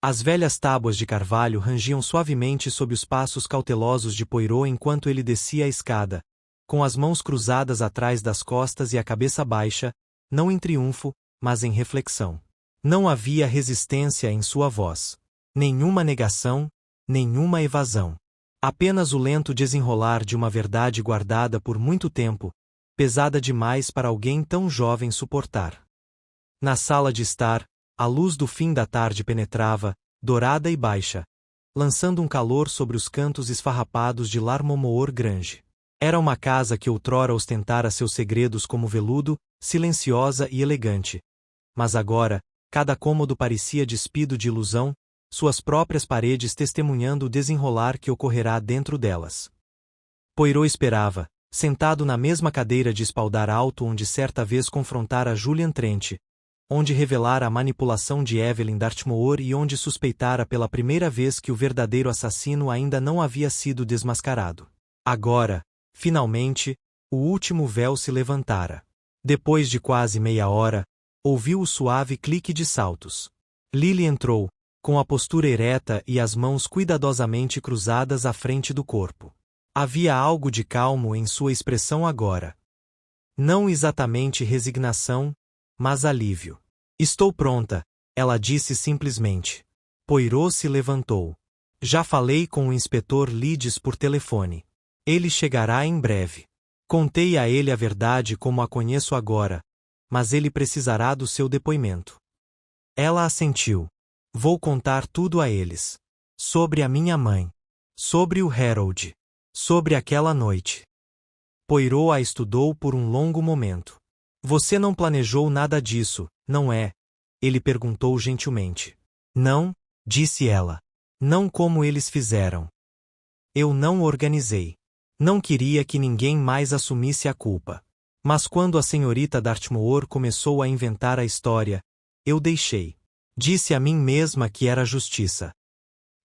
As velhas tábuas de carvalho rangiam suavemente sob os passos cautelosos de Poirot enquanto ele descia a escada, com as mãos cruzadas atrás das costas e a cabeça baixa, não em triunfo, mas em reflexão. Não havia resistência em sua voz. Nenhuma negação, nenhuma evasão. Apenas o lento desenrolar de uma verdade guardada por muito tempo, pesada demais para alguém tão jovem suportar. Na sala de estar, a luz do fim da tarde penetrava, dourada e baixa, lançando um calor sobre os cantos esfarrapados de Larmormoor Grange. Era uma casa que outrora ostentara seus segredos como veludo, silenciosa e elegante. Mas agora, cada cômodo parecia despido de ilusão, suas próprias paredes testemunhando o desenrolar que ocorrerá dentro delas. Poirot esperava, sentado na mesma cadeira de espaldar alto onde certa vez confrontara Julian Trent, onde revelara a manipulação de Evelyn Dartmoor e onde suspeitara pela primeira vez que o verdadeiro assassino ainda não havia sido desmascarado. Agora, finalmente, o último véu se levantara. Depois de quase meia hora, ouviu o suave clique de saltos. Lily entrou, com a postura ereta e as mãos cuidadosamente cruzadas à frente do corpo. Havia algo de calmo em sua expressão agora. Não exatamente resignação, mas alívio. Estou pronta, ela disse simplesmente. Poirot se levantou. Já falei com o inspetor Leeds por telefone. Ele chegará em breve. Contei a ele a verdade como a conheço agora, mas ele precisará do seu depoimento. Ela assentiu. Vou contar tudo a eles. Sobre a minha mãe. Sobre o Harold. Sobre aquela noite. Poirot a estudou por um longo momento. Você não planejou nada disso, não é? Ele perguntou gentilmente. Não, disse ela. Não como eles fizeram. Eu não organizei. Não queria que ninguém mais assumisse a culpa. Mas quando a senhorita Dartmoor começou a inventar a história, eu deixei. Disse a mim mesma que era justiça.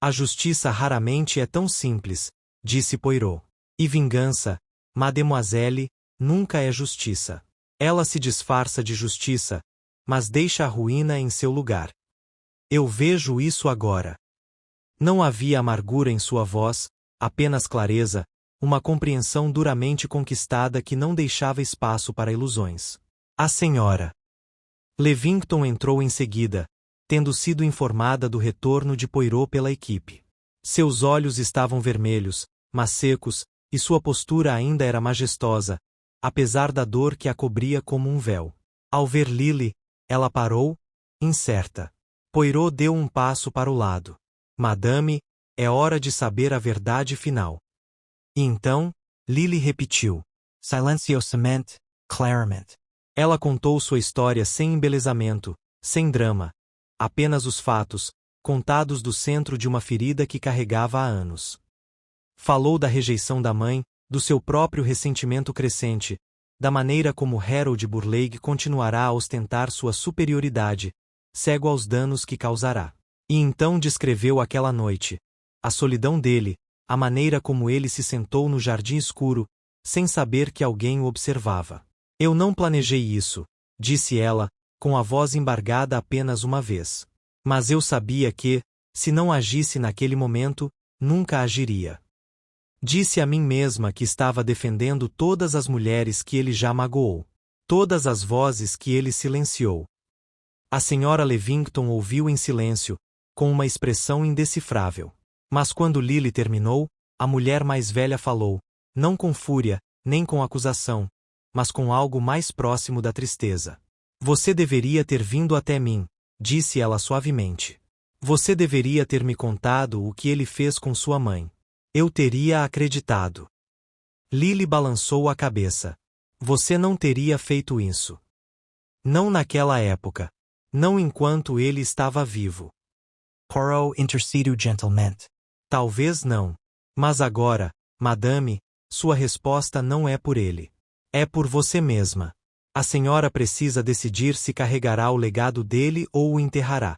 A justiça raramente é tão simples, disse Poirot. E vingança, mademoiselle, nunca é justiça. Ela se disfarça de justiça, mas deixa a ruína em seu lugar. Eu vejo isso agora. Não havia amargura em sua voz, apenas clareza, uma compreensão duramente conquistada que não deixava espaço para ilusões. A senhora Levington entrou em seguida, tendo sido informada do retorno de Poirot pela equipe. Seus olhos estavam vermelhos, mas secos, e sua postura ainda era majestosa, apesar da dor que a cobria como um véu. Ao ver Lily, ela parou, incerta. Poirot deu um passo para o lado. Madame, é hora de saber a verdade final. E então, Lily repetiu. Silenciosamente, claramente. Ela contou sua história sem embelezamento, sem drama. Apenas os fatos, contados do centro de uma ferida que carregava há anos. Falou da rejeição da mãe, do seu próprio ressentimento crescente, da maneira como Harold Burleigh continuará a ostentar sua superioridade, cego aos danos que causará. E então descreveu aquela noite, a solidão dele, a maneira como ele se sentou no jardim escuro, sem saber que alguém o observava. Eu não planejei isso, disse ela, com a voz embargada apenas uma vez. Mas eu sabia que, se não agisse naquele momento, nunca agiria. Disse a mim mesma que estava defendendo todas as mulheres que ele já magoou. Todas as vozes que ele silenciou. A senhora Levington ouviu em silêncio, com uma expressão indecifrável. Mas quando Lily terminou, a mulher mais velha falou, não com fúria, nem com acusação, mas com algo mais próximo da tristeza. Você deveria ter vindo até mim, disse ela suavemente. Você deveria ter me contado o que ele fez com sua mãe. Eu teria acreditado. Lily balançou a cabeça. Você não teria feito isso. Não naquela época. Não enquanto ele estava vivo. Poirot intercedeu gentilmente. Talvez não. Mas agora, madame, sua resposta não é por ele. É por você mesma. A senhora precisa decidir se carregará o legado dele ou o enterrará.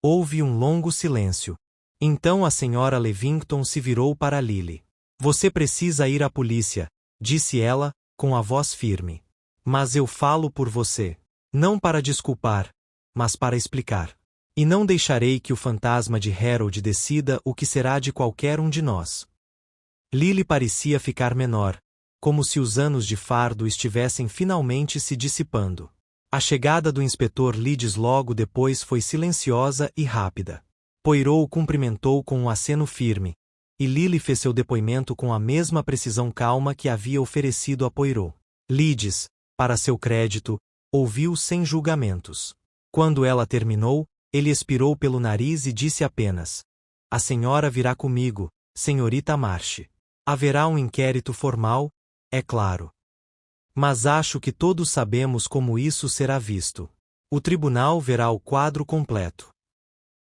Houve um longo silêncio. Então a senhora Levington se virou para Lily. Você precisa ir à polícia, disse ela, com a voz firme. Mas eu falo por você. Não para desculpar, mas para explicar. E não deixarei que o fantasma de Harold decida o que será de qualquer um de nós. Lily parecia ficar menor, como se os anos de fardo estivessem finalmente se dissipando. A chegada do inspetor Leeds logo depois foi silenciosa e rápida. Poirot o cumprimentou com um aceno firme, e Lily fez seu depoimento com a mesma precisão calma que havia oferecido a Poirot. Leeds, para seu crédito, ouviu sem julgamentos. Quando ela terminou, ele expirou pelo nariz e disse apenas: a senhora virá comigo, senhorita Marsh. Haverá um inquérito formal, é claro. Mas acho que todos sabemos como isso será visto. O tribunal verá o quadro completo.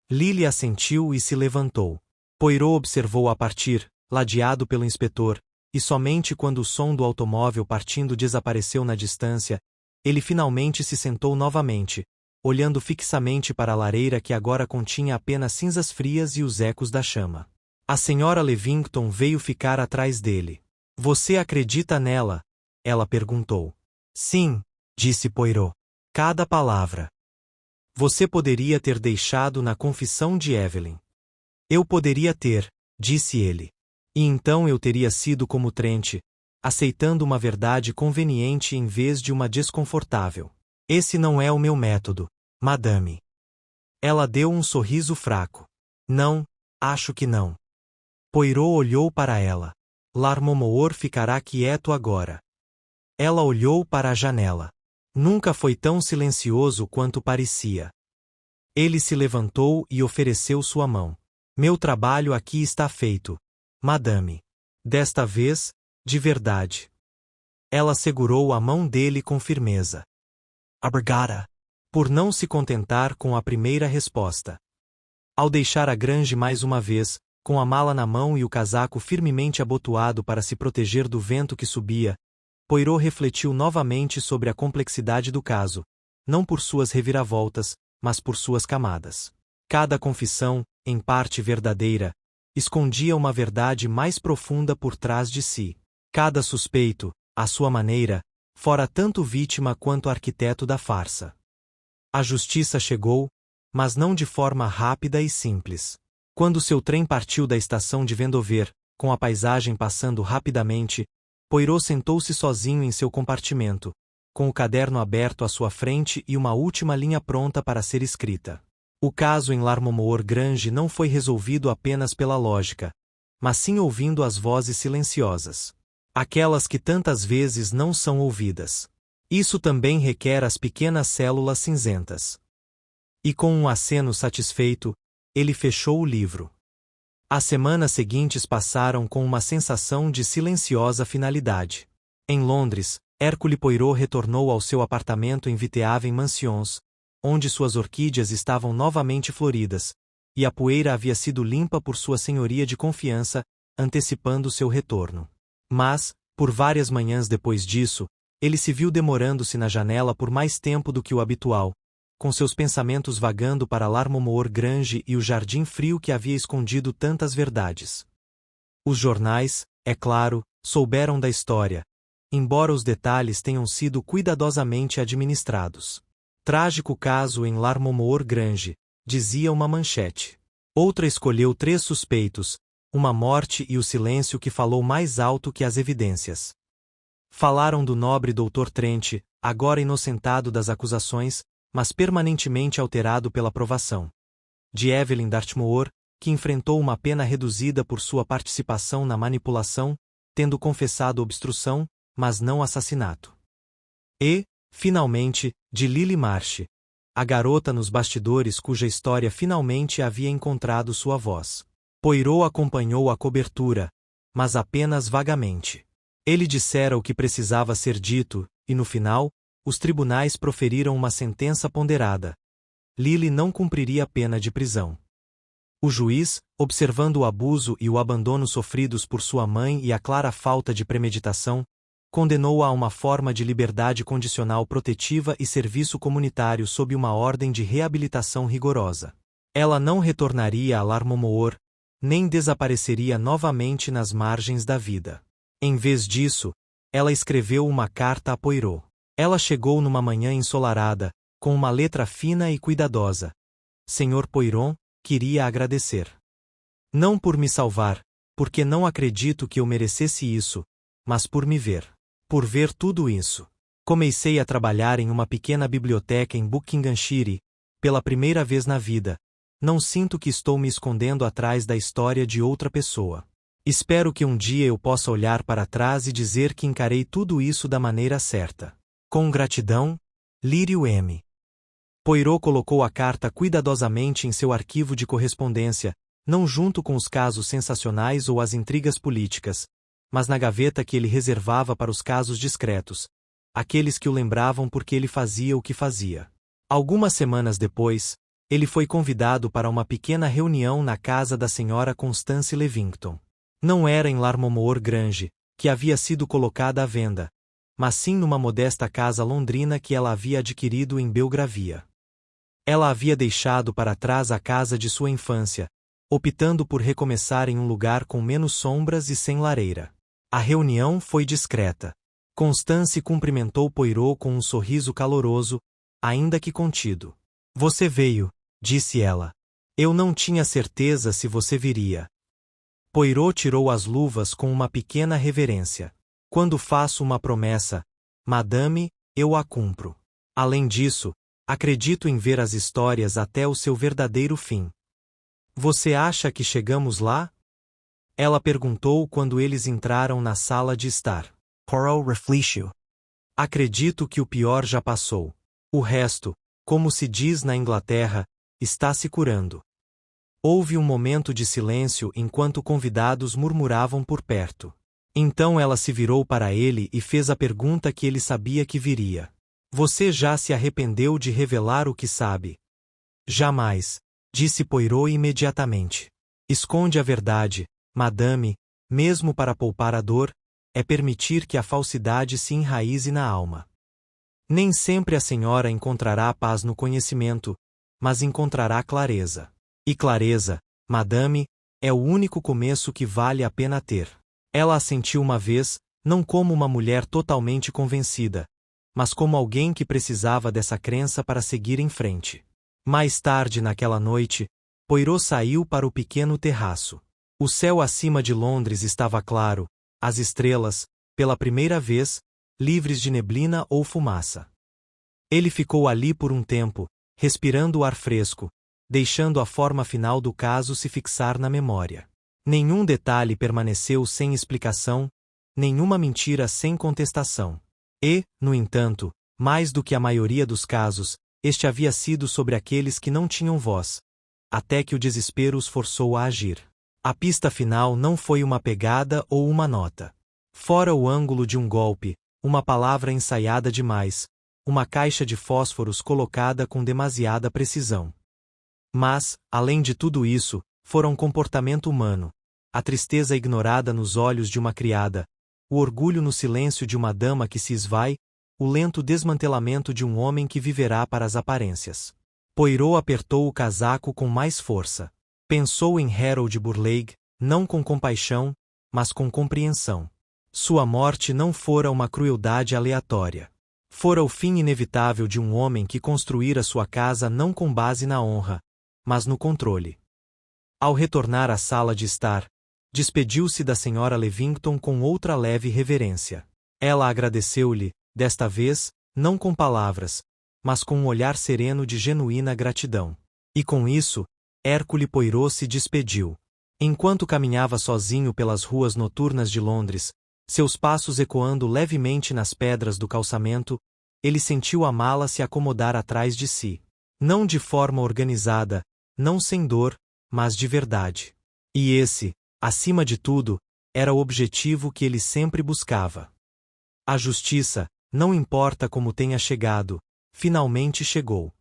Lily assentiu e se levantou. Poirot observou-a partir, ladeado pelo inspetor, e somente quando o som do automóvel partindo desapareceu na distância, ele finalmente se sentou novamente, olhando fixamente para a lareira que agora continha apenas cinzas frias e os ecos da chama. A senhora Levington veio ficar atrás dele. Você acredita nela? Ela perguntou. Sim, disse Poirot. Cada palavra. Você poderia ter deixado na confissão de Evelyn. Eu poderia ter, disse ele. E então eu teria sido como Trent, aceitando uma verdade conveniente em vez de uma desconfortável. Esse não é o meu método, madame. Ela deu um sorriso fraco. Não, acho que não. Poirot olhou para ela. L'Armormoor ficará quieto agora. Ela olhou para a janela. Nunca foi tão silencioso quanto parecia. Ele se levantou e ofereceu sua mão. Meu trabalho aqui está feito, madame. Desta vez, de verdade. Ela segurou a mão dele com firmeza. Obrigada. Por não se contentar com a primeira resposta. Ao deixar a Grange mais uma vez, com a mala na mão e o casaco firmemente abotoado para se proteger do vento que subia, Poirot refletiu novamente sobre a complexidade do caso, não por suas reviravoltas, mas por suas camadas. Cada confissão, em parte verdadeira, escondia uma verdade mais profunda por trás de si. Cada suspeito, à sua maneira, fora tanto vítima quanto arquiteto da farsa. A justiça chegou, mas não de forma rápida e simples. Quando seu trem partiu da estação de Vendover, com a paisagem passando rapidamente, Poirot sentou-se sozinho em seu compartimento, com o caderno aberto à sua frente e uma última linha pronta para ser escrita. O caso em Larmormoor Grange não foi resolvido apenas pela lógica, mas sim ouvindo as vozes silenciosas. Aquelas que tantas vezes não são ouvidas. Isso também requer as pequenas células cinzentas. E com um aceno satisfeito, ele fechou o livro. As semanas seguintes passaram com uma sensação de silenciosa finalidade. Em Londres, Hercule Poirot retornou ao seu apartamento em Vitehaven Mansions, onde suas orquídeas estavam novamente floridas, e a poeira havia sido limpa por sua senhoria de confiança, antecipando seu retorno. Mas, por várias manhãs depois disso, ele se viu demorando-se na janela por mais tempo do que o habitual, com seus pensamentos vagando para Larmormoor Grange e o jardim frio que havia escondido tantas verdades. Os jornais, é claro, souberam da história, embora os detalhes tenham sido cuidadosamente administrados. Trágico caso em Larmormoor Grange, dizia uma manchete. Outra escolheu 3 suspeitos, uma morte e o silêncio que falou mais alto que as evidências. Falaram do nobre Dr. Trent, agora inocentado das acusações, mas permanentemente alterado pela provação. De Evelyn Dartmoor, que enfrentou uma pena reduzida por sua participação na manipulação, tendo confessado obstrução, mas não assassinato. E, finalmente, de Lily Marsh, a garota nos bastidores cuja história finalmente havia encontrado sua voz. Poirot acompanhou a cobertura, mas apenas vagamente. Ele dissera o que precisava ser dito, e no final, os tribunais proferiram uma sentença ponderada. Lily não cumpriria a pena de prisão. O juiz, observando o abuso e o abandono sofridos por sua mãe e a clara falta de premeditação, condenou-a a uma forma de liberdade condicional protetiva e serviço comunitário sob uma ordem de reabilitação rigorosa. Ela não retornaria a Larmormoor, nem desapareceria novamente nas margens da vida. Em vez disso, ela escreveu uma carta a Poirot. Ela chegou numa manhã ensolarada, com uma letra fina e cuidadosa. Sr. Poirot, queria agradecer. Não por me salvar, porque não acredito que eu merecesse isso, mas por me ver. Por ver tudo isso. Comecei a trabalhar em uma pequena biblioteca em Buckinghamshire, pela primeira vez na vida. Não sinto que estou me escondendo atrás da história de outra pessoa. Espero que um dia eu possa olhar para trás e dizer que encarei tudo isso da maneira certa. Com gratidão, Lírio M. Poirot colocou a carta cuidadosamente em seu arquivo de correspondência, não junto com os casos sensacionais ou as intrigas políticas, mas na gaveta que ele reservava para os casos discretos, aqueles que o lembravam porque ele fazia o que fazia. Algumas semanas depois, ele foi convidado para uma pequena reunião na casa da senhora Constance Levington. Não era em Larmormoor Grange, que havia sido colocada à venda, mas sim numa modesta casa londrina que ela havia adquirido em Belgravia. Ela havia deixado para trás a casa de sua infância, optando por recomeçar em um lugar com menos sombras e sem lareira. A reunião foi discreta. Constance cumprimentou Poirot com um sorriso caloroso, ainda que contido. Você veio, disse ela. Eu não tinha certeza se você viria. Poirot tirou as luvas com uma pequena reverência. Quando faço uma promessa, madame, eu a cumpro. Além disso, acredito em ver as histórias até o seu verdadeiro fim. Você acha que chegamos lá? Ela perguntou quando eles entraram na sala de estar. Poirot refletiu. Acredito que o pior já passou. O resto, como se diz na Inglaterra, está se curando. Houve um momento de silêncio enquanto convidados murmuravam por perto. Então ela se virou para ele e fez a pergunta que ele sabia que viria. Você já se arrependeu de revelar o que sabe? Jamais, disse Poirot imediatamente. Esconde a verdade, madame, mesmo para poupar a dor, é permitir que a falsidade se enraize na alma. Nem sempre a senhora encontrará paz no conhecimento, mas encontrará clareza. E clareza, madame, é o único começo que vale a pena ter. Ela assentiu uma vez, não como uma mulher totalmente convencida, mas como alguém que precisava dessa crença para seguir em frente. Mais tarde naquela noite, Poirot saiu para o pequeno terraço. O céu acima de Londres estava claro, as estrelas, pela primeira vez, livres de neblina ou fumaça. Ele ficou ali por um tempo, respirando o ar fresco, deixando a forma final do caso se fixar na memória. Nenhum detalhe permaneceu sem explicação, nenhuma mentira sem contestação. E, no entanto, mais do que a maioria dos casos, este havia sido sobre aqueles que não tinham voz, até que o desespero os forçou a agir. A pista final não foi uma pegada ou uma nota. Fora o ângulo de um golpe, uma palavra ensaiada demais, uma caixa de fósforos colocada com demasiada precisão. Mas, além de tudo isso, fora um comportamento humano, a tristeza ignorada nos olhos de uma criada, o orgulho no silêncio de uma dama que se esvai, o lento desmantelamento de um homem que viverá para as aparências. Poirot apertou o casaco com mais força. Pensou em Harold Burleigh, não com compaixão, mas com compreensão. Sua morte não fora uma crueldade aleatória. Fora o fim inevitável de um homem que construíra sua casa não com base na honra, mas no controle. Ao retornar à sala de estar, despediu-se da Sra. Levington com outra leve reverência. Ela agradeceu-lhe, desta vez, não com palavras, mas com um olhar sereno de genuína gratidão. E com isso, Hercule Poirot se despediu. Enquanto caminhava sozinho pelas ruas noturnas de Londres, seus passos ecoando levemente nas pedras do calçamento, ele sentiu a mala se acomodar atrás de si. Não de forma organizada, não sem dor, mas de verdade. E esse, acima de tudo, era o objetivo que ele sempre buscava. A justiça, não importa como tenha chegado, finalmente chegou.